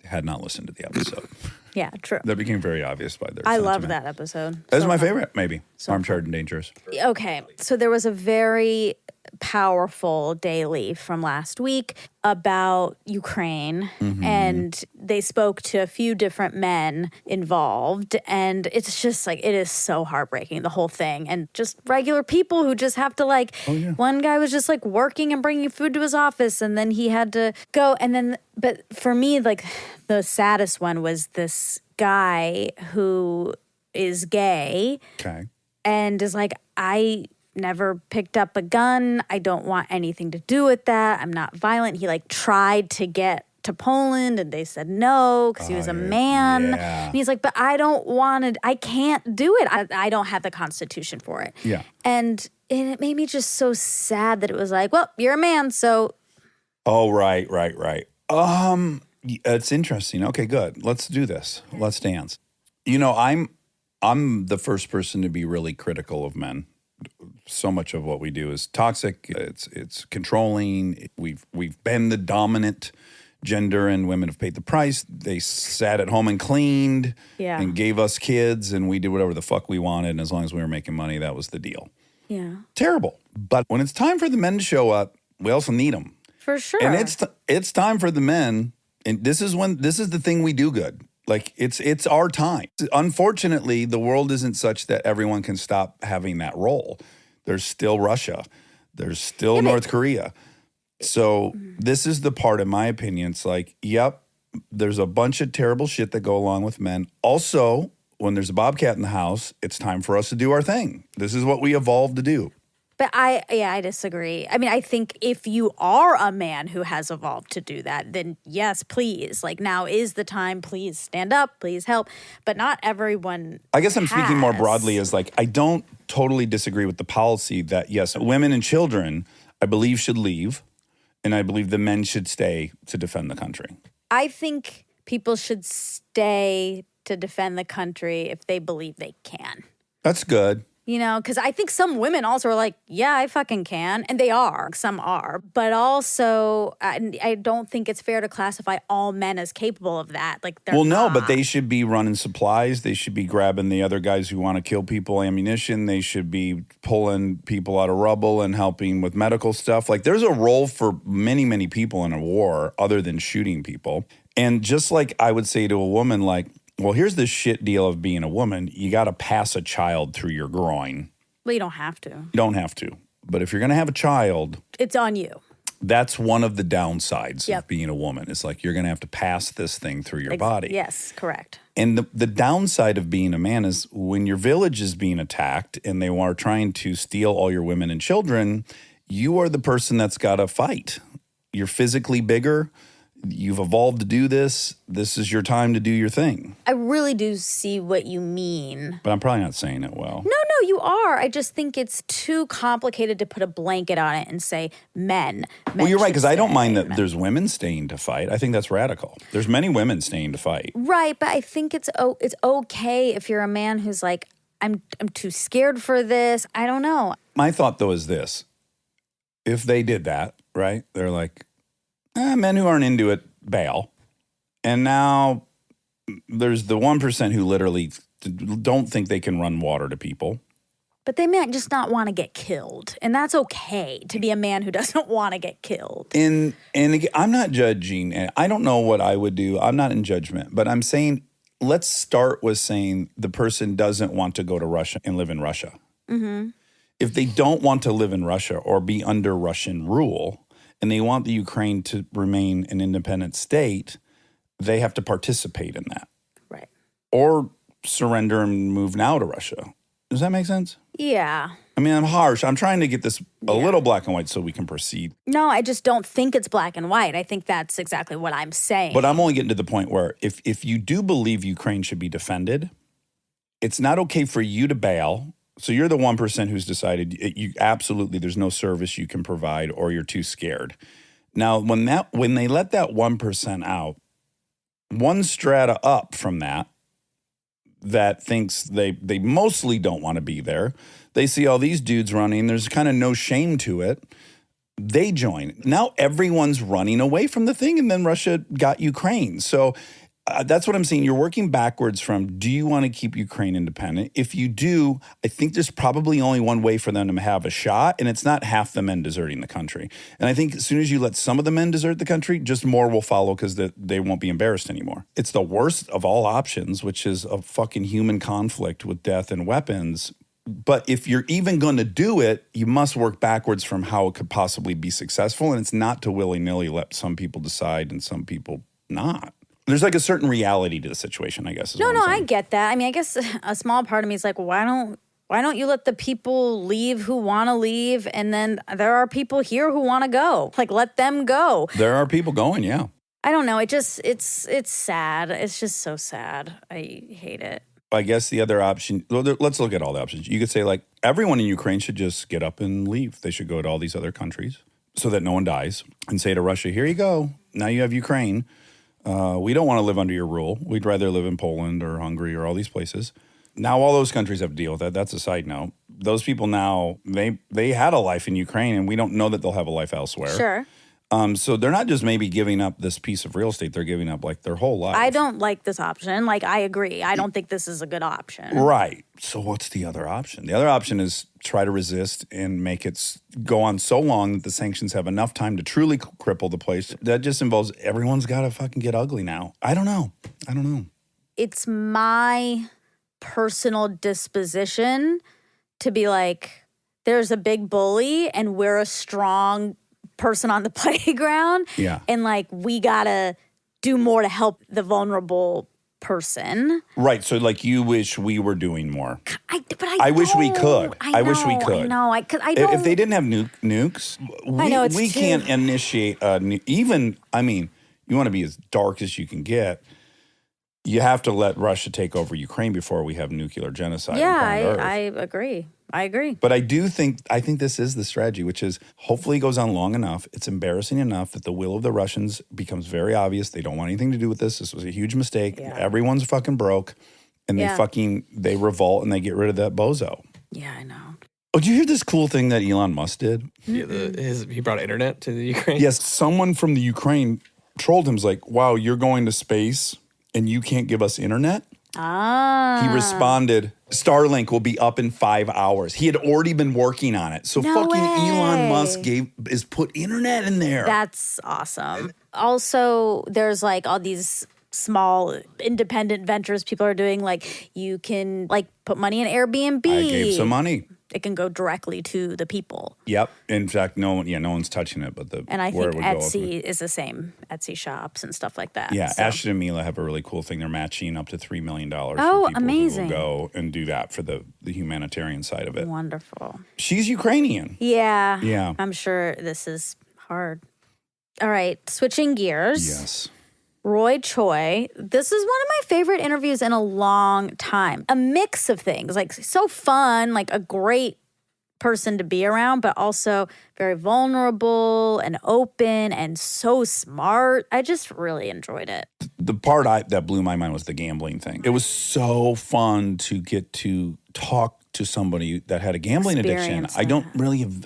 had not listened to the episode. Yeah, true. That became very obvious by their I sentiment. loved that episode. That's So my fun. favorite, maybe. Armchair and Dangerous. Okay, so there was a very powerful daily from last week about Ukraine, and they spoke to a few different men involved, and it's just like, it is so heartbreaking, the whole thing, and just regular people who just have to like, one guy was just like working and bringing food to his office, and then he had to go, and then, but for me, like the saddest one was this guy who is gay Okay. and is like, I never picked up a gun. I don't want anything to do with that. I'm not violent. He like tried to get to Poland and they said no because he was a man. yeah. And he's like, but I don't want to, I can't do it. I don't have the constitution for it. Yeah. And it made me just so sad that it was like, well, you're a man, so. Oh, right. It's interesting. Okay, good. Let's do this. Let's dance. You know, I'm the first person to be really critical of men. So much of what we do is toxic. It's controlling. We've been the dominant gender, and women have paid the price. They sat at home and cleaned, and gave us kids, and we did whatever the fuck we wanted. And as long as we were making money, that was the deal. Yeah. Terrible. But when it's time for the men to show up, we also need them. For sure. And it's time for the men. And this is the thing we do good. Like it's our time. Unfortunately, the world isn't such that everyone can stop having that role. There's still Russia. There's still North Korea. So this is the part, in my opinion, it's like, yep, there's a bunch of terrible shit that go along with men. Also, when there's a bobcat in the house, it's time for us to do our thing. This is what we evolved to do. But I disagree. I mean, I think if you are a man who has evolved to do that, then yes, please. Like, now is the time. Please stand up. Please help. But not everyone. I guess I'm speaking more has. broadly as like, I don't totally disagree with the policy that, yes, women and children, I believe, should leave. And I believe the men should stay to defend the country. I think people should stay to defend the country if they believe they can. That's good. You know, because I think some women also are like, yeah, I fucking can. And they are. Some are. But also, I don't think it's fair to classify all men as capable of that. Like, they're Well, no, not. but they should be running supplies. They should be grabbing the other guys who want to kill people ammunition. They should be pulling people out of rubble and helping with medical stuff. Like, there's a role for many, many people in a war other than shooting people. And just like I would say to a woman, like, well, here's the shit deal of being a woman. You got to pass a child through your groin. Well, you don't have to. You don't have to. But if you're going to have a child, It's on you. that's one of the downsides of being a woman. It's like you're going to have to pass this thing through your body. Yes, correct. And the downside of being a man is when your village is being attacked and they are trying to steal all your women and children, you are the person that's got to fight. You're physically bigger. You've evolved to do this. This is your time to do your thing. I really do see what you mean. But I'm probably not saying it well. No, you are. I just think it's too complicated to put a blanket on it and say men. Well, you're right, because I don't mind that that there's women staying to fight. I think that's radical. There's many women staying to fight. Right, but I think it's okay if you're a man who's like, I'm too scared for this. I don't know. My thought, though, is this. If they did that, right, they're like, men who aren't into it bail. And now there's the 1% who literally don't think they can run water to people. But they might just not want to get killed. And that's okay to be a man who doesn't want to get killed. And again, I'm not judging. And I don't know what I would do. I'm not in judgment. But I'm saying, let's start with saying the person doesn't want to go to Russia and live in Russia. Mm-hmm. If they don't want to live in Russia or be under Russian rule, and they want the Ukraine to remain an independent state, they have to participate in that. Right. Or surrender and move now to Russia. Does that make sense? Yeah. I mean, I'm harsh. I'm trying to get this a little black and white so we can proceed. No, I just don't think it's black and white. I think that's exactly what I'm saying. But I'm only getting to the point where if you do believe Ukraine should be defended, it's not okay for you to bail. So you're the 1% who's decided you absolutely there's no service you can provide or you're too scared. Now, when they let that 1% out, one strata up from that thinks they mostly don't want to be there. They see all these dudes running. There's kind of no shame to it. They join. Now everyone's running away from the thing, and then Russia got Ukraine. So that's what I'm saying. You're working backwards from, do you want to keep Ukraine independent? If you do, I think there's probably only one way for them to have a shot, and it's not half the men deserting the country. And I think as soon as you let some of the men desert the country, just more will follow because they won't be embarrassed anymore. It's the worst of all options, which is a fucking human conflict with death and weapons. But if you're even going to do it, you must work backwards from how it could possibly be successful. And it's not to willy-nilly let some people decide and some people not. There's like a certain reality to the situation, I guess. No, I get that. I mean, I guess a small part of me is like, why don't you let the people leave who want to leave? And then there are people here who want to go. Like, let them go. There are people going, yeah. I don't know. It's sad. It's just so sad. I hate it. I guess the other option, let's look at all the options. You could say, like, everyone in Ukraine should just get up and leave. They should go to all these other countries so that no one dies, and say to Russia, here you go. Now you have Ukraine. We don't want to live under your rule. We'd rather live in Poland or Hungary or all these places. Now all those countries have to deal with that. That's a side note. Those people now, they had a life in Ukraine, and we don't know that they'll have a life elsewhere. Sure. So they're not just maybe giving up this piece of real estate. They're giving up like their whole life. I don't like this option. Like, I agree. I don't think this is a good option. Right. So what's the other option? The other option is try to resist and make it go on so long that the sanctions have enough time to truly cripple the place. That just involves everyone's got to fucking get ugly now. I don't know. It's my personal disposition to be like, there's a big bully and we're a strong person on the playground. Yeah. And like, we gotta do more to help the vulnerable person. Right. So like, you wish we were doing more. I wish we could. I wish we could. I know. I don't. If they didn't have nukes, we can't initiate even, I mean, you want to be as dark as you can get. You have to let Russia take over Ukraine before we have nuclear genocide. Yeah, on planet Earth. I agree. But I think this is the strategy, which is hopefully it goes on long enough. It's embarrassing enough that the will of the Russians becomes very obvious. They don't want anything to do with this. This was a huge mistake. Yeah. Everyone's fucking broke. And they revolt and they get rid of that bozo. Yeah, I know. Oh, did you hear this cool thing that Elon Musk did? Yeah, he brought internet to the Ukraine. Yes, someone from the Ukraine trolled him. Was like, wow, you're going to space and you can't give us internet? He responded, Starlink will be up in 5 hours. He had already been working on it. So Elon Musk is put internet in there. That's awesome. Also, there's like all these small independent ventures people are doing. Like, you can like put money in Airbnb. I gave some money. It can go directly to the people. Yep. In fact, no one's touching it, but and I think Etsy is the same. Etsy shops and stuff like that. Yeah, so. Ashton and Mila have a really cool thing. They're matching up to $3 million. Oh, for people amazing! Who will go and do that for the humanitarian side of it. Wonderful. She's Ukrainian. Yeah. Yeah. I'm sure this is hard. All right, switching gears. Yes. Choi. This is one of my favorite interviews in a long time. A mix of things, like so fun, like a great person to be around, but also very vulnerable and open and so smart. I just really enjoyed it. The part that blew my mind was the gambling thing. It was so fun to get to talk to somebody that had a gambling addiction. I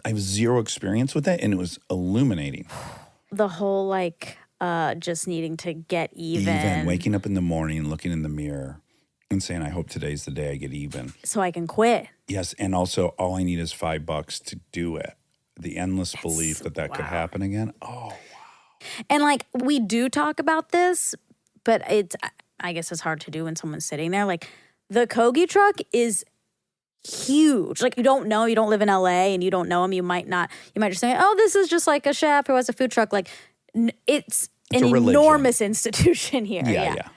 have zero experience with it, and it was illuminating. The whole like just needing to get even. Waking up in the morning and looking in the mirror and saying, I hope today's the day I get even. So I can quit. Yes, and also all I need is $5 to do it. The endless belief that could happen again. Oh, wow. And like, we do talk about this, but I guess it's hard to do when someone's sitting there. Like, the Kogi truck is huge. Like, you don't live in LA and you don't know him. You might just say, oh, this is just like a chef who has a food truck. Like, it's an enormous institution here. Yeah.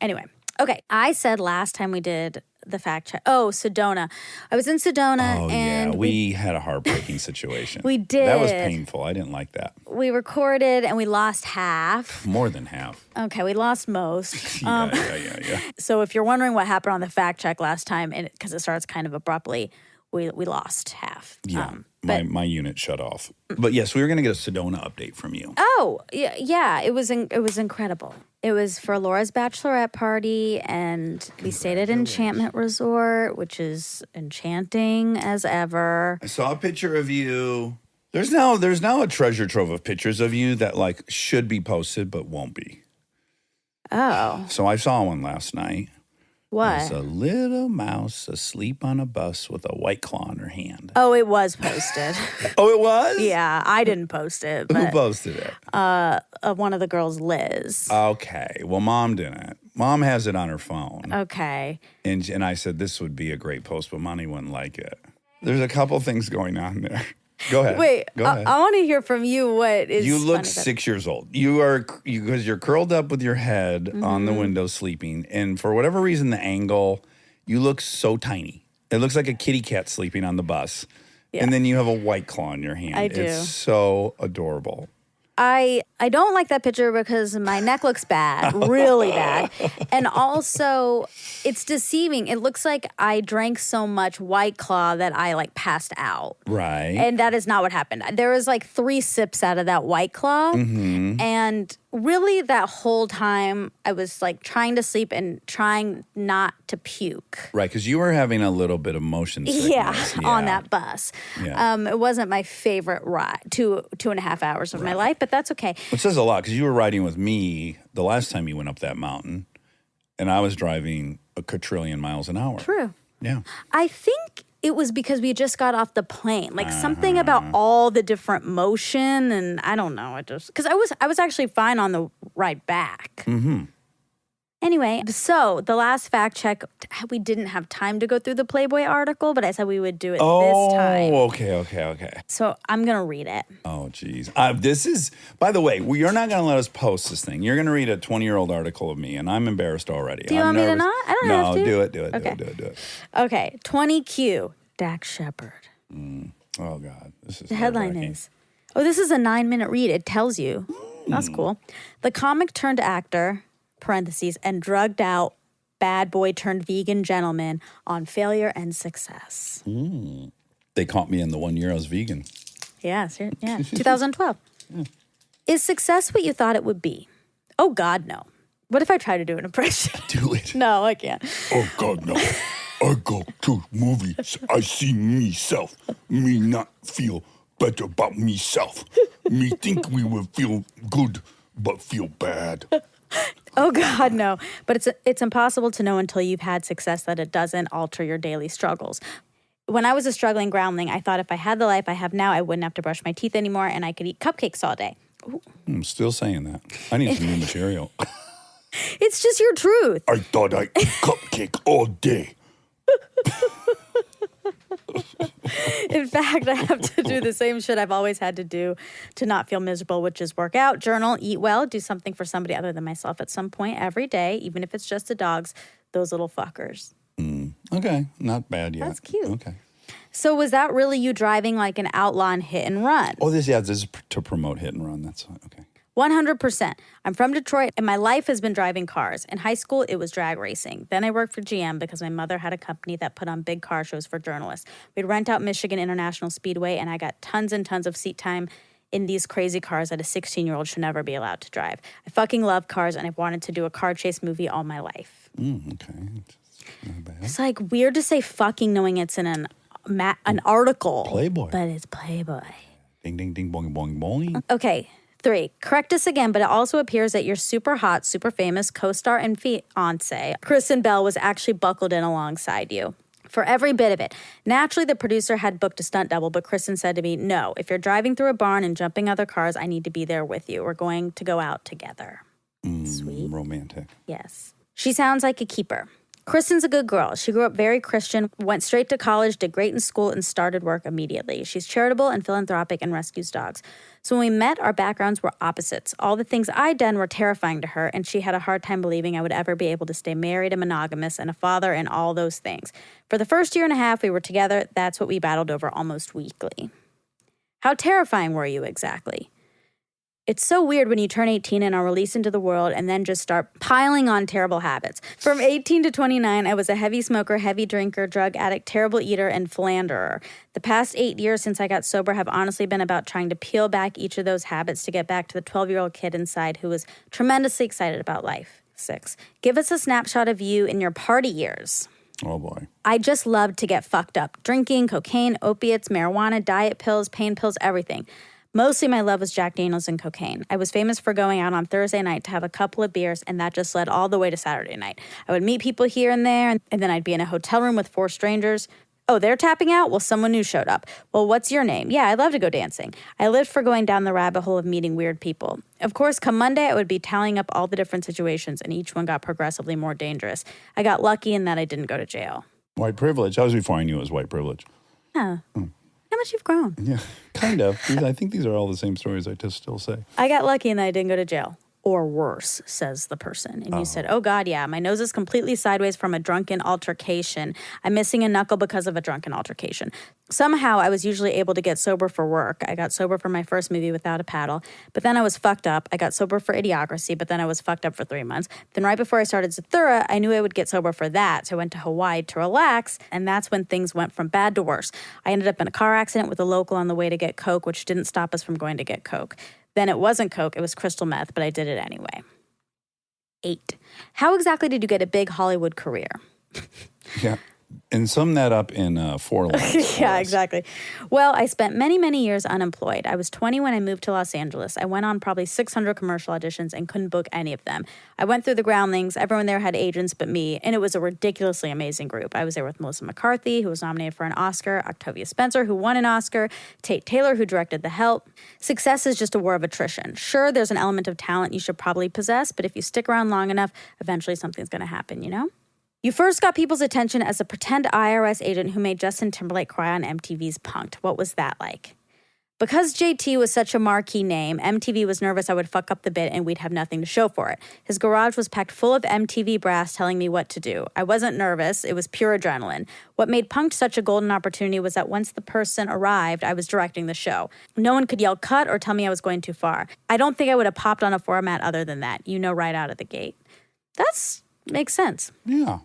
Anyway, okay. I said last time we did the fact check. Oh, Sedona. I was in Sedona and we had a heartbreaking situation. We did. That was painful. I didn't like that. We recorded and we lost half. More than half. Okay, we lost most. Yeah. So if you're wondering what happened on the fact check last time, because it starts kind of abruptly, we lost half. Yeah, But my unit shut off. But yes, we were going to get a Sedona update from you. oh yeah, it was incredible. It was for Laura's bachelorette party, and we stayed at Enchantment Resort, which is enchanting as ever. I saw a picture of you. There's now a treasure trove of pictures of you that like should be posted but won't be. Oh, So I saw one last night. what? There's a little mouse asleep on a bus with a White Claw in her hand. Oh, it was posted. Oh, it was? Yeah, I didn't post it, Who but posted it? one of the girls, Liz. Okay. Well, Mom didn't. Mom has it on her phone. Okay. And I said this would be a great post, but Monty wouldn't like it. There's a couple things going on there. Go ahead. Wait, Go ahead. I want to hear from you what is You look funny about- 6 years old. Because you're curled up with your head on the window sleeping, and for whatever reason, the angle, you look so tiny. It looks like a kitty cat sleeping on the bus, and then you have a White Claw in your hand. I do. It's so adorable. I don't like that picture because my neck looks bad, really bad. And also, it's deceiving. It looks like I drank so much White Claw that I like passed out. Right. And that is not what happened. There was like 3 sips out of that White Claw. And really that whole time I was like trying to sleep and trying not to puke. Right, because you were having a little bit of motion sickness. Yeah, on that bus. Yeah. It wasn't my favorite ride, 2.5 hours of my life, but that's okay. Which says a lot, because you were riding with me the last time you went up that mountain, and I was driving a quadrillion miles an hour. True. Yeah. I think it was because we just got off the plane. Like something about all the different motion, and I don't know. It just because I was actually fine on the ride back. Mm-hmm. Anyway, so the last fact check, we didn't have time to go through the Playboy article, but I said we would do it this time. Oh, okay. So I'm gonna read it. Oh, geez. This is, by the way, you're not going to let us post this thing. You're going to read a 20-year-old article of me, and I'm embarrassed already. Do you I'm want me to nervous. not? I don't no, have to. do it. Okay. Do it. Okay, 20Q, Dax Shepard. Oh, God. This is The headline nerve-wracking. is, this is a 9-minute read. It tells you. That's cool. The comic turned actor, parentheses, and drugged out bad boy turned vegan gentleman on failure and success. They caught me in the 1 year I was vegan. Yeah, 2012. Is success what you thought it would be? Oh, God, no. What if I try to do an impression? Do it. No, I can't. Oh God, no. I go to movies. I see myself. Me not feel better about myself. Me think we will feel good, but feel bad. Oh, God, no. But it's impossible to know until you've had success that it doesn't alter your daily struggles. When I was a struggling groundling, I thought if I had the life I have now, I wouldn't have to brush my teeth anymore and I could eat cupcakes all day. I'm still saying that. I need some new material. It's just your truth. I thought I eat cupcake all day. In fact, I have to do the same shit I've always had to do to not feel miserable, which is work out, journal, eat well, do something for somebody other than myself at some point every day, even if it's just the dogs, those little fuckers. Okay, not bad yet. That's cute. Okay. So was that really you driving like an outlaw and hit and run? Oh, this is to promote hit and run. That's okay. 100%. I'm from Detroit, and my life has been driving cars. In high school, it was drag racing. Then I worked for GM because my mother had a company that put on big car shows for journalists. We'd rent out Michigan International Speedway, and I got tons and tons of seat time in these crazy cars that a 16-year-old should never be allowed to drive. I fucking love cars, and I've wanted to do a car chase movie all my life. Okay. Not bad. It's like weird to say fucking knowing it's in an article. Playboy. But it's Playboy. Ding, ding, ding, boing, boing, boing. Okay, 3. Correct us again, but it also appears that your super hot, super famous co-star and fiance, Kristen Bell, was actually buckled in alongside you. For every bit of it. Naturally, the producer had booked a stunt double, but Kristen said to me, no, if you're driving through a barn and jumping other cars, I need to be there with you. We're going to go out together. Sweet. Romantic. Yes. She sounds like a keeper. Kristen's a good girl. She grew up very Christian, went straight to college, did great in school, and started work immediately. She's charitable and philanthropic and rescues dogs. So when we met, our backgrounds were opposites. All the things I'd done were terrifying to her, and she had a hard time believing I would ever be able to stay married and monogamous and a father and all those things. For the first year and a half we were together, that's what we battled over almost weekly. How terrifying were you exactly? It's so weird when you turn 18 and are released into the world and then just start piling on terrible habits. From 18 to 29, I was a heavy smoker, heavy drinker, drug addict, terrible eater, and philanderer. The past 8 years since I got sober have honestly been about trying to peel back each of those habits to get back to the 12-year-old kid inside who was tremendously excited about life. 6. Give us a snapshot of you in your party years. Oh, boy. I just loved to get fucked up. Drinking, cocaine, opiates, marijuana, diet pills, pain pills, everything. Mostly my love was Jack Daniels and cocaine. I was famous for going out on Thursday night to have a couple of beers, and that just led all the way to Saturday night. I would meet people here and there, and then I'd be in a hotel room with 4 strangers. Oh, they're tapping out? Well, someone new showed up. Well, what's your name? Yeah, I love to go dancing. I lived for going down the rabbit hole of meeting weird people. Of course, come Monday, I would be tallying up all the different situations, and each one got progressively more dangerous. I got lucky in that I didn't go to jail. White privilege. That was before I knew it was white privilege. Yeah. How much you've grown. Yeah, kind of. I think these are all the same stories I just still say. I got lucky in that I didn't go to jail. Or worse, says the person. And you said, oh God, yeah, my nose is completely sideways from a drunken altercation. I'm missing a knuckle because of a drunken altercation. Somehow I was usually able to get sober for work. I got sober for my first movie Without a Paddle, but then I was fucked up. I got sober for Idiocracy, but then I was fucked up for 3 months. Then right before I started Zathura, I knew I would get sober for that. So I went to Hawaii to relax, and that's when things went from bad to worse. I ended up in a car accident with a local on the way to get Coke, which didn't stop us from going to get Coke. Then it wasn't Coke, it was crystal meth, but I did it anyway. 8. How exactly did you get a big Hollywood career? Yeah. And sum that up in 4 lines. Yeah, exactly. Well, I spent many, many years unemployed. I was 20 when I moved to Los Angeles. I went on probably 600 commercial auditions and couldn't book any of them. I went through the groundlings. Everyone there had agents but me, and it was a ridiculously amazing group. I was there with Melissa McCarthy, who was nominated for an Oscar, Octavia Spencer, who won an Oscar, Tate Taylor, who directed The Help. Success is just a war of attrition. Sure, there's an element of talent you should probably possess, but if you stick around long enough, eventually something's going to happen, you know? You first got people's attention as a pretend IRS agent who made Justin Timberlake cry on MTV's Punk'd. What was that like? Because JT was such a marquee name, MTV was nervous I would fuck up the bit and we'd have nothing to show for it. His garage was packed full of MTV brass telling me what to do. I wasn't nervous, it was pure adrenaline. What made Punk'd such a golden opportunity was that once the person arrived, I was directing the show. No one could yell cut or tell me I was going too far. I don't think I would have popped on a format other than that, you know, right out of the gate. Makes sense. Yeah.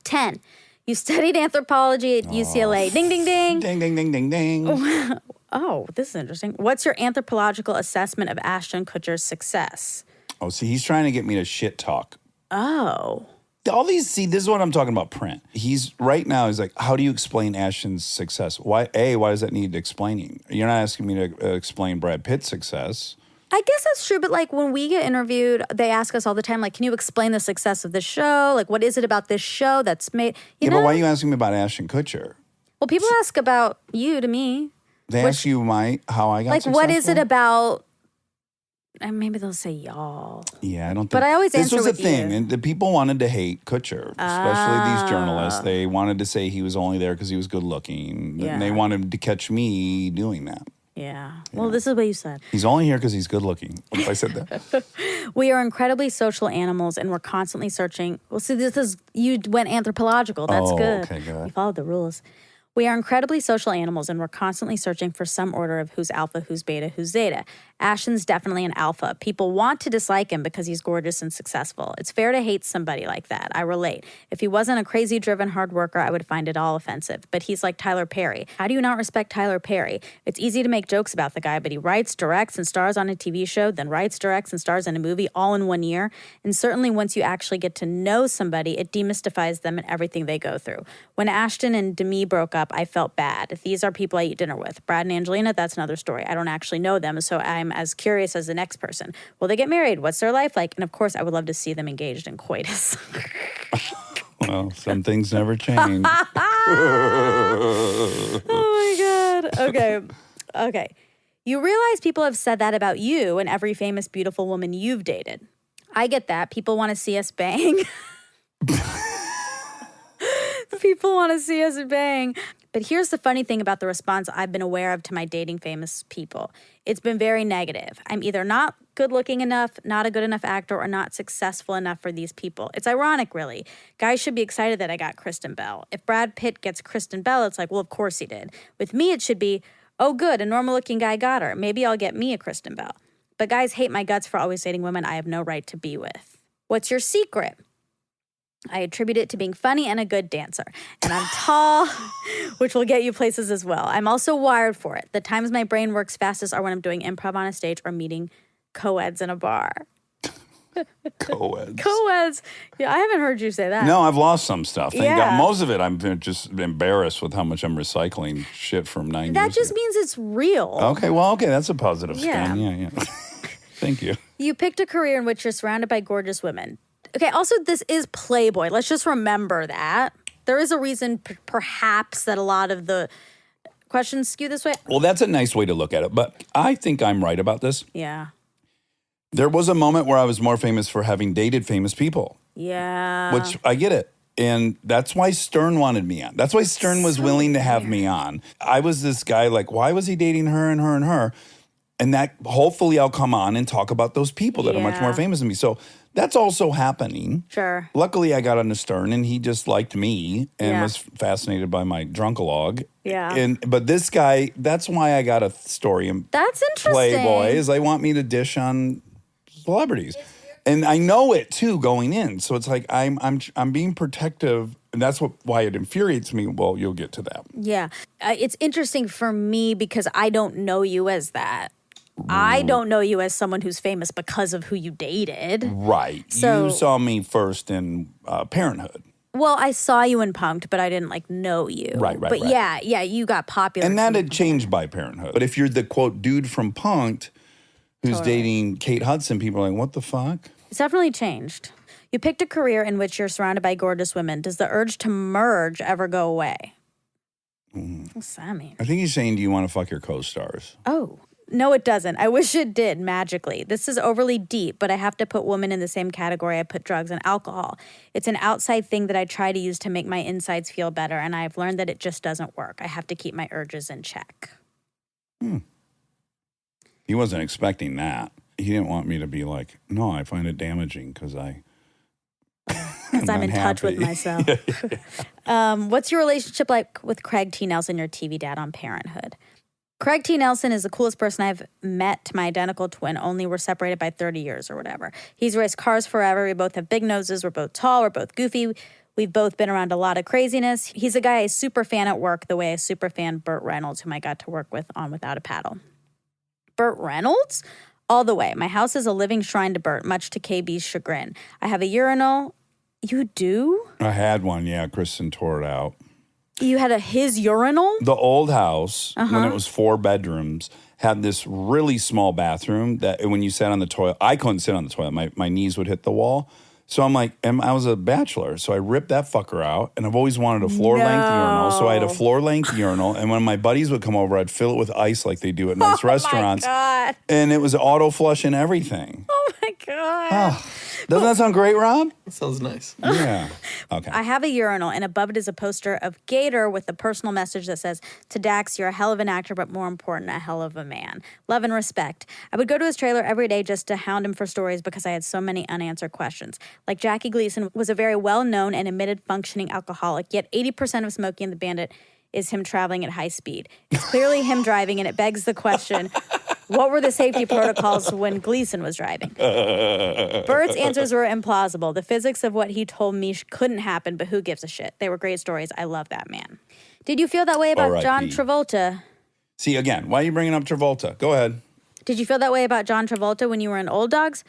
10. You studied anthropology at UCLA. Ding, ding, ding. Ding, ding, ding, ding, ding. Oh, this is interesting. What's your anthropological assessment of Ashton Kutcher's success? Oh, see, he's trying to get me to shit talk. Oh. All these, see, this is what I'm talking about, print. He's like, how do you explain Ashton's success? Why does that need explaining? You're not asking me to explain Brad Pitt's success. I guess that's true, but like when we get interviewed, they ask us all the time, like, can you explain the success of the show? Like, what is it about this show that's made, you know? But why are you asking me about Ashton Kutcher? Well, people ask about you to me. They ask you how I got like, successful? what is it about? And maybe they'll say y'all. Yeah, I don't think. But I always answer with with the thing, you. and the people wanted to hate Kutcher, especially these journalists. They wanted to say he was only there because he was good looking. Yeah. And they wanted to catch me doing that. Yeah. Well, this is what you said. He's only here because he's good looking. What if I said that? We are incredibly social animals, and we're constantly searching. Well, see, you went anthropological. That's good. Okay, good. You followed the rules. We are incredibly social animals, and we're constantly searching for some order of who's alpha, who's beta, who's zeta. Ashton's definitely an alpha. People want to dislike him because he's gorgeous and successful. It's fair to hate somebody like that. I relate. If he wasn't a crazy driven hard worker, I would find it all offensive. But he's like Tyler Perry. How do you not respect Tyler Perry? It's easy to make jokes about the guy, but he writes, directs, and stars on a TV show, then writes, directs, and stars in a movie all in 1 year. And certainly once you actually get to know somebody, it demystifies them and everything they go through. When Ashton and Demi broke up, I felt bad. These are people I eat dinner with. Brad and Angelina, that's another story. I don't actually know them, so I'm as curious as the next person. Will they get married? What's their life like? And of course, I would love to see them engaged in coitus. Well, some things never change. Oh my God. Okay. You realize people have said that about you and every famous, beautiful woman you've dated. I get that. People want to see us bang. People want to see us bang. But here's the funny thing about the response I've been aware of to my dating famous people. It's been very negative. I'm either not good looking enough, not a good enough actor, or not successful enough for these people. It's ironic, really. Guys should be excited that I got Kristen Bell. If Brad Pitt gets Kristen Bell, it's like, well, of course he did. With me, it should be, oh, good, a normal looking guy got her. Maybe I'll get me a Kristen Bell. But guys hate my guts for always dating women I have no right to be with. What's your secret? I attribute it to being funny and a good dancer. And I'm tall, which will get you places as well. I'm also wired for it. The times my brain works fastest are when I'm doing improv on a stage or meeting co-eds in a bar. Co-eds. Co-eds. Yeah, I haven't heard you say that. No, I've lost some stuff. Thank Yeah. God. Most of it, I'm just embarrassed with how much I'm recycling shit from 9 years That just ago. means it's real. Okay, that's a positive Yeah. spin. Yeah. Thank you. You picked a career in which you're surrounded by gorgeous women. Okay, also, this is Playboy. Let's just remember that. There is a reason, perhaps, that a lot of the questions skew this way. Well, that's a nice way to look at it, but I think I'm right about this. Yeah. There was a moment where I was more famous for having dated famous people, Yeah. which I get it. And that's why Stern wanted me on. That's why Stern was willing to have me on. I was this guy like, why was he dating her and her and her? And that hopefully I'll come on and talk about those people that are much more Yeah. famous than me. So that's also happening. Sure. Luckily, I got on to Stern and he just liked me and Yeah. was fascinated by my drunkalog. Yeah. But this guy, that's why I got a story in That's interesting. Playboy is they want me to dish on celebrities. And I know it too going in. So it's like I'm being protective, and that's why it infuriates me. Well, you'll get to that. Yeah. It's interesting for me because I don't know you as that. I don't know you as someone who's famous because of who you dated. Right. So- you saw me first in Parenthood. Well, I saw you in Punk'd, but I didn't know you. Right, But right. yeah, you got popular. And that had changed by Parenthood. But if you're the quote dude from Punk'd who's dating Kate Hudson, people are like, what the fuck? It's definitely changed. You picked a career in which you're surrounded by gorgeous women. Does the urge to merge ever go away? What's that mean? I think he's saying, do you want to fuck your co-stars? Oh, no, it doesn't. I wish it did magically. This is overly deep, but I have to put women in the same category I put drugs and alcohol. It's an outside thing that I try to use to make my insides feel better, and I've learned that it just doesn't work. I have to keep my urges in check. He wasn't expecting that. He didn't want me to be like, no, I find it damaging because Because I'm in touch with unhappy. myself. What's your relationship like with Craig T. Nelson, your TV dad on Parenthood? Craig T. Nelson is the coolest person I've met to my identical twin, only we're separated by 30 years or whatever. He's raced cars forever. We both have big noses. We're both tall. We're both goofy. We've both been around a lot of craziness. He's a guy I super fan at work, the way I super fan Burt Reynolds, whom I got to work with on Without a Paddle. Burt Reynolds? All the way. My house is a living shrine to Burt, much to KB's chagrin. I have a urinal. You do? I had one, yeah. Kristen tore it out. You had his urinal? The old house, Uh-huh. when it was 4 bedrooms, had this really small bathroom that when you sat on the toilet, I couldn't sit on the toilet. My knees would hit the wall. So I'm like, and I was a bachelor, so I ripped that fucker out, and I've always wanted a floor-length urinal. So I had a floor-length urinal, and when my buddies would come over, I'd fill it with ice like they do at nice restaurants. God. And it was auto flush and everything. Oh my God. Doesn't that sound great, Rob? That sounds nice. Yeah. Okay. I have a urinal, and above it is a poster of Gator with a personal message that says, to Dax, you're a hell of an actor, but more important, a hell of a man. Love and respect. I would go to his trailer every day just to hound him for stories because I had so many unanswered questions. Like Jackie Gleason was a very well-known and admitted functioning alcoholic, yet 80% of Smokey and the Bandit is him traveling at high speed. It's clearly him driving, and it begs the question, what were the safety protocols when Gleason was driving? Bert's answers were implausible. The physics of what he told me couldn't happen, but who gives a shit? They were great stories. I love that man. Did you feel that way about R.I.P.. John Travolta? See, again, why are you bringing up Travolta? Go ahead. Did you feel that way about John Travolta when you were in Old Dogs?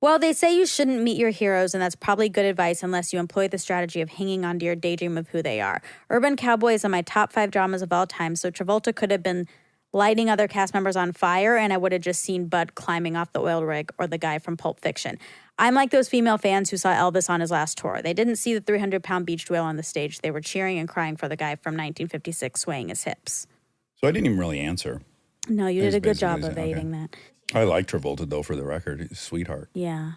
Well, they say you shouldn't meet your heroes, and that's probably good advice unless you employ the strategy of hanging on to your daydream of who they are. Urban Cowboy is in my top 5 dramas of all time, so Travolta could have been lighting other cast members on fire, and I would have just seen Bud climbing off the oil rig or the guy from Pulp Fiction. I'm like those female fans who saw Elvis on his last tour. They didn't see the 300-pound beached whale on the stage. They were cheering and crying for the guy from 1956 swaying his hips. So I didn't even really answer. No, you did That's a good job basically of okay. aiding that. I like Travolta, though, for the record. He's a sweetheart. Yeah.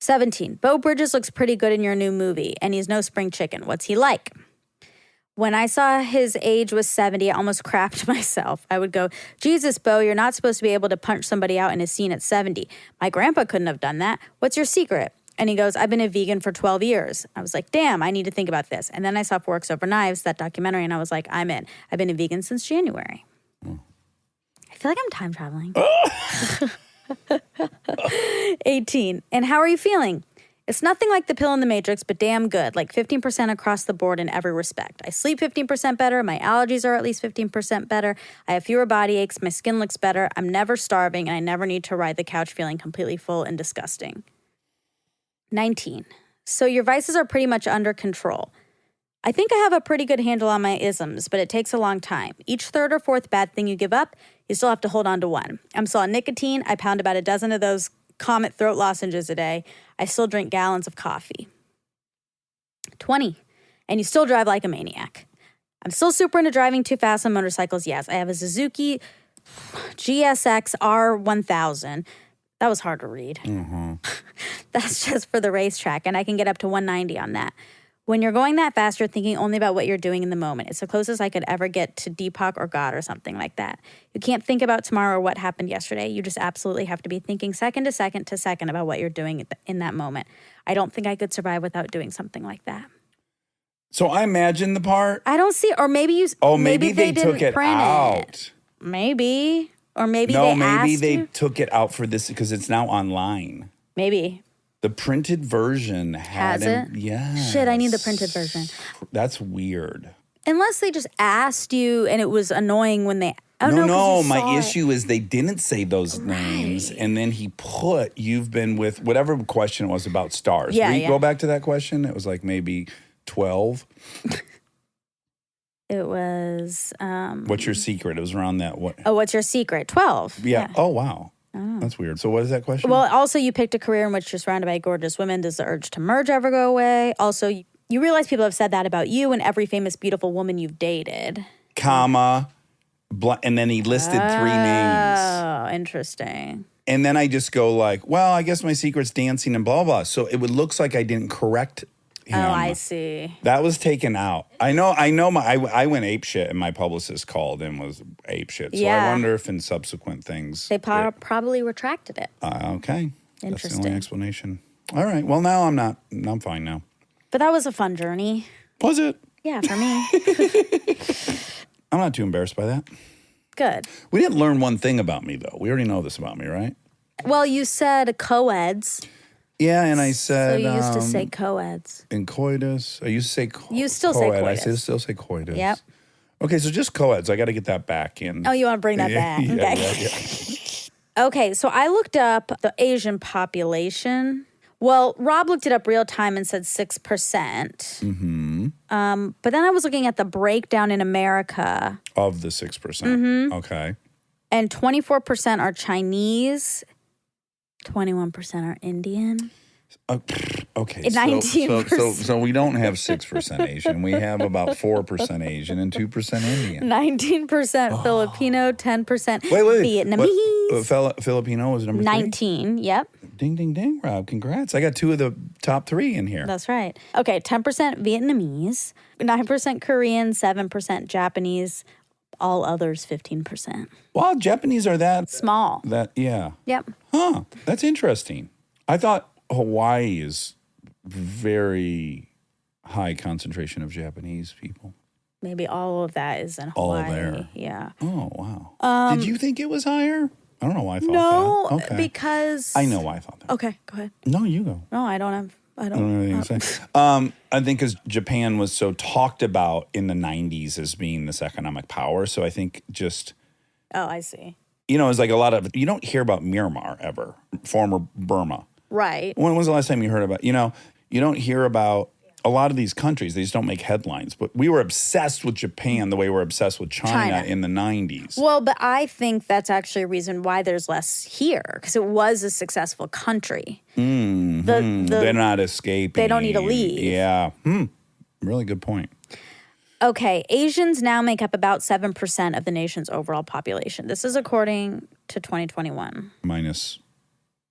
17. Beau Bridges looks pretty good in your new movie, and he's no spring chicken. What's he like? When I saw his age was 70, I almost crapped myself. I would go, Jesus, Beau, you're not supposed to be able to punch somebody out in a scene at 70. My grandpa couldn't have done that. What's your secret? And he goes, I've been a vegan for 12 years. I was like, damn, I need to think about this. And then I saw Forks Over Knives, that documentary, and I was like, I'm in. I've been a vegan since January. I feel like I'm time traveling. 18. And how are you feeling? It's nothing like the pill in the Matrix, but damn good, like 15% across the board in every respect. I sleep 15% better. My allergies are at least 15% better. I have fewer body aches. My skin looks better. I'm never starving, and I never need to ride the couch feeling completely full and disgusting. 19. So your vices are pretty much under control. I think I have a pretty good handle on my isms, but it takes a long time. Each third or fourth bad thing you give up, you still have to hold on to one. I'm still on nicotine. I pound about a dozen of those Comet throat lozenges a day. I still drink gallons of coffee. 20. And you still drive like a maniac. I'm still super into driving too fast on motorcycles. Yes, I have a Suzuki GSX R1000. That was hard to read. That's just for the racetrack, and I can get up to 190 on that. When you're going that fast, you're thinking only about what you're doing in the moment. It's the closest I could ever get to Deepak or God or something like that. You can't think about tomorrow or what happened yesterday. You just absolutely have to be thinking second to second to second about what you're doing in that moment. I don't think I could survive without doing something like that. So I imagine the part. I don't see, or maybe you. Oh, maybe they took didn't it print out. It. Maybe, or maybe No, they maybe asked they you. took it out for this because it's now online. Maybe. The printed version had Has it? Yeah. Shit, I need the printed version. That's weird. Unless they just asked you and it was annoying when they. Oh, no, 'cause no, you my saw it. issue is they didn't say those names, and then he put you've been with whatever question it was about stars. Yeah, Will you yeah. go back to that question? It was like maybe 12. It was. What's your secret? It was around that what? Oh, what's your secret? 12. Yeah. Oh wow. That's weird. So what is that question? Well, also you picked a career in which you're surrounded by gorgeous women. Does the urge to merge ever go away? Also, you realize people have said that about you and every famous, beautiful woman you've dated. Comma, and then he listed 3 names. Oh, interesting. And then I just go like, well, I guess my secret's dancing and blah, blah. So it looks like I didn't correct him. Oh, I see. That was taken out. I know. I went ape shit, and my publicist called and was ape shit. So Yeah. I wonder if in subsequent things They probably retracted it. okay, that's the Interesting. only explanation. All right. Well, now I'm not. I'm fine now. But that was a fun journey. Was it? Yeah, for me. I'm not too embarrassed by that. Good. We didn't learn one thing about me though. We already know this about me, right? Well, you said co-eds. Yeah, and I So said you used to say co-eds. in coitus. I used to say You still say co-ed. I coitus. still say coitus. Yep. Okay, so just co-eds. I got to get that back in. Oh, you want to bring that Yeah, back? yeah, Okay. yeah. Okay, so I looked up the Asian population. Well, Rob looked it up real time and said 6%. Mm-hmm. But then I was looking at the breakdown in America, Of the 6%. Mm-hmm. Okay. and 24% are Chinese, 21% are Indian. Okay. In 19%. So we don't have 6% Asian. We have about 4% Asian and 2% Indian. 19% Filipino, 10% Wait. Vietnamese. Filipino was number 3? 19, yep, Ding, ding, ding, Rob. Congrats. I got 2 of the top 3 in here. that's right. Okay, 10% Vietnamese, 9% Korean, 7% Japanese, all others 15%. Wow, Japanese are that Small. yeah. Yep. Huh. That's interesting. I thought Hawaii is very high concentration of Japanese people. Maybe all of that is in All Hawaii. there. Yeah. Oh, wow. Did you think it was higher? I don't know why I thought No, that. Okay. because I know why I thought that. Okay, go ahead. No, you go. No, I don't. I don't know anything to say. I think because Japan was so talked about in the 90s as being this economic power. So I think just, Oh, I see. it's like a lot of, you don't hear about Myanmar ever, former Burma. Right. When was the last time you heard about, you don't hear about a lot of these countries. They just don't make headlines. But we were obsessed with Japan the way we're obsessed with China. In the 90s. Well, but I think that's actually a reason why there's less here, because it was a successful country. They're not escaping. They don't need to leave. Yeah. Really good point. Okay, Asians now make up about 7% of the nation's overall population. This is according to 2021. Minus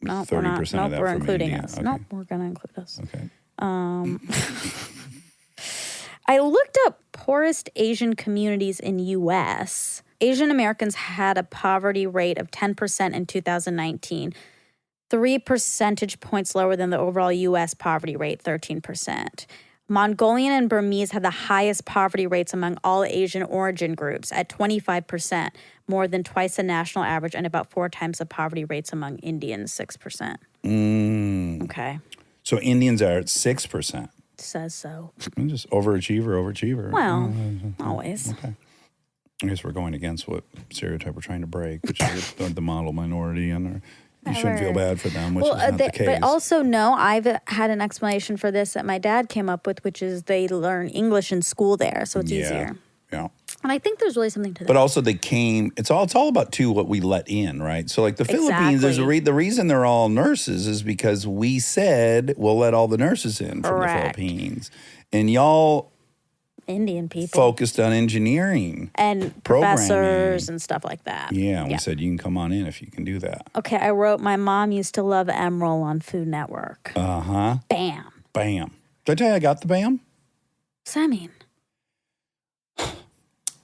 Nope, 30% of that we're from including India. us. Okay. Nope, we're going to include us. Okay. I looked up poorest Asian communities in U.S. Asian Americans had a poverty rate of 10% in 2019, 3 percentage points lower than the overall U.S. poverty rate, 13%. Mongolian and Burmese had the highest poverty rates among all Asian origin groups at 25%, more than twice the national average, and about 4 times the poverty rates among Indians, 6%. Okay. So Indians are at 6%. Says so. I'm just overachiever. Well, always. Okay. I guess we're going against what stereotype we're trying to break, which is the model minority, and you shouldn't feel bad for them, which is not the case. But also, no, I've had an explanation for this that my dad came up with, which is they learn English in school there, so it's easier. Yeah. And I think there's really something to that. But also they came, it's all about too what we let in, right? So like the Philippines, there's the reason they're all nurses is because we said we'll let all the nurses in from the Philippines. And y'all Indian people focused on engineering and professors and stuff like that. Yeah, and we said you can come on in if you can do that. Okay, I wrote my mom used to love Emerald on Food Network. Uh-huh. Bam. Bam. Did I tell you I got the bam? What's that mean?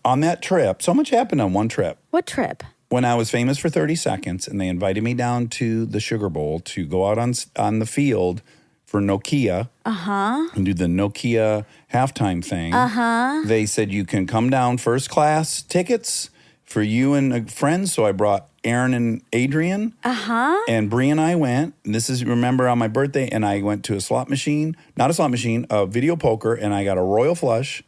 On that trip, so much happened on one trip. What trip? When I was famous for 30 seconds and they invited me down to the Sugar Bowl to go out on the field for Nokia and do the Nokia halftime thing. They said you can come down first class tickets for you and a friend. So I brought Aaron and Adrian. And Bree and I went. And this is, remember, on my birthday. And I went to a slot machine, not a slot machine, a video poker. And I got a royal flush.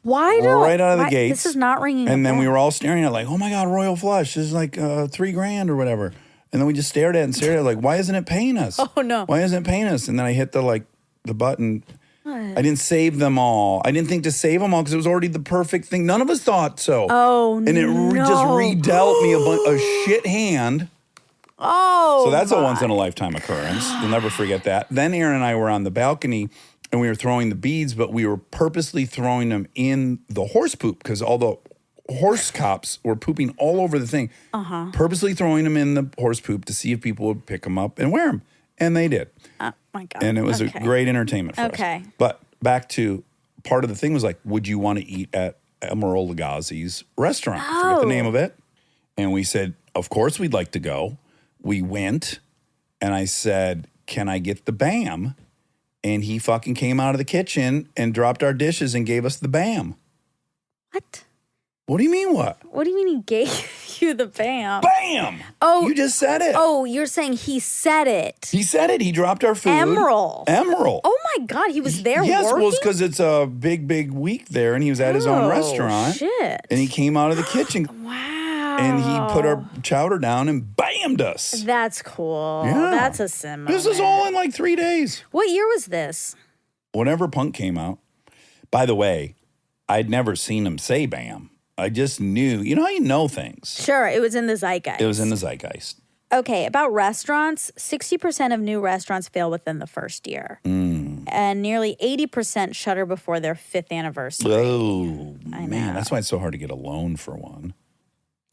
Right out of the gates. This is not ringing. And then we were all staring at it like, oh my God, royal flush. This is like $3,000 or whatever. And then we just stared at it like, why isn't it paying us? Oh no. Why isn't it paying us? And then I hit the button. I didn't save them all. I didn't think to save them all because it was already the perfect thing. None of us thought so. Oh, and it just redealt me a shit hand. Oh, so that's a once in a lifetime occurrence. You'll never forget that. Then Aaron and I were on the balcony and we were throwing the beads, but we were purposely throwing them in the horse poop because all the horse cops were pooping all over the thing. Purposely throwing them in the horse poop to see if people would pick them up and wear them. And they did. Oh, my God. And it was a great entertainment for us. But back to part of the thing was like, would you want to eat at Emerald Lagazi's restaurant? I forget the name of it. And we said, of course we'd like to go. We went and I said, can I get the BAM? And he fucking came out of the kitchen and dropped our dishes and gave us the BAM. What? What do you mean what? What do you mean he gave you the BAM? BAM! Oh. You just said it. Oh, you're saying he said it. He said it. He dropped our food. Emerald. Oh my God, he was there yes, working? well, it's because it's a big week there and he was at his own restaurant. Shit. And he came out of the kitchen. Wow. And he put our chowder down and BAM'd us. That's cool. Yeah. That's a sim moment. This is all in like 3 days. What year was this? Whenever Punk came out. By the way, I'd never seen him say BAM. I just knew. You know how you know things? Sure, it was in the zeitgeist. It was in the zeitgeist. Okay, about restaurants, 60% of new restaurants fail within the first year. And nearly 80% shutter before their 5th anniversary. Oh, I man. know. That's why it's so hard to get a loan for one.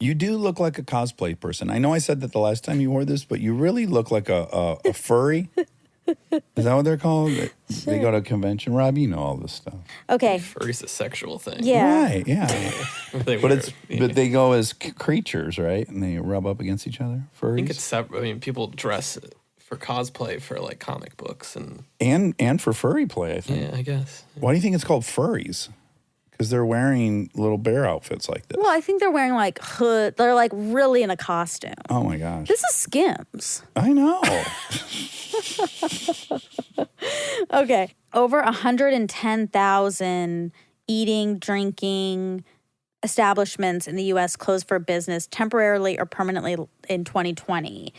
You do look like a cosplay person. I know I said that the last time you wore this, but you really look like a furry. Is that what they're called? They go to a convention. Rob, you know all this stuff. Okay. Furry's a sexual thing. Yeah. Right, yeah. But they go as creatures, right? And they rub up against each other. Furries. I think it's separate. I mean, people dress for cosplay for like comic books and for furry play, I think. yeah, I guess. Why do you think it's called furries? Because they're wearing little bear outfits like this. Well, I think they're wearing like hood. They're like really in a costume. Oh my gosh. This is Skims. I know. Okay. Over 110,000 eating, drinking establishments in the U.S. closed for business temporarily or permanently in 2020,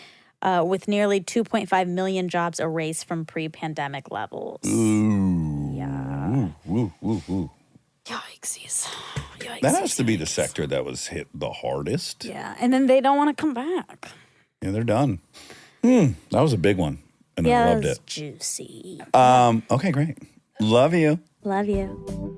with nearly 2.5 million jobs erased from pre-pandemic levels. Ooh. Yeah. Ooh. Yikesies. That has to be the sector that was hit the hardest. Yeah, and then they don't want to come back. Yeah, they're done. That was a big one, and I loved it. Juicy. Okay, great. Love you. Love you.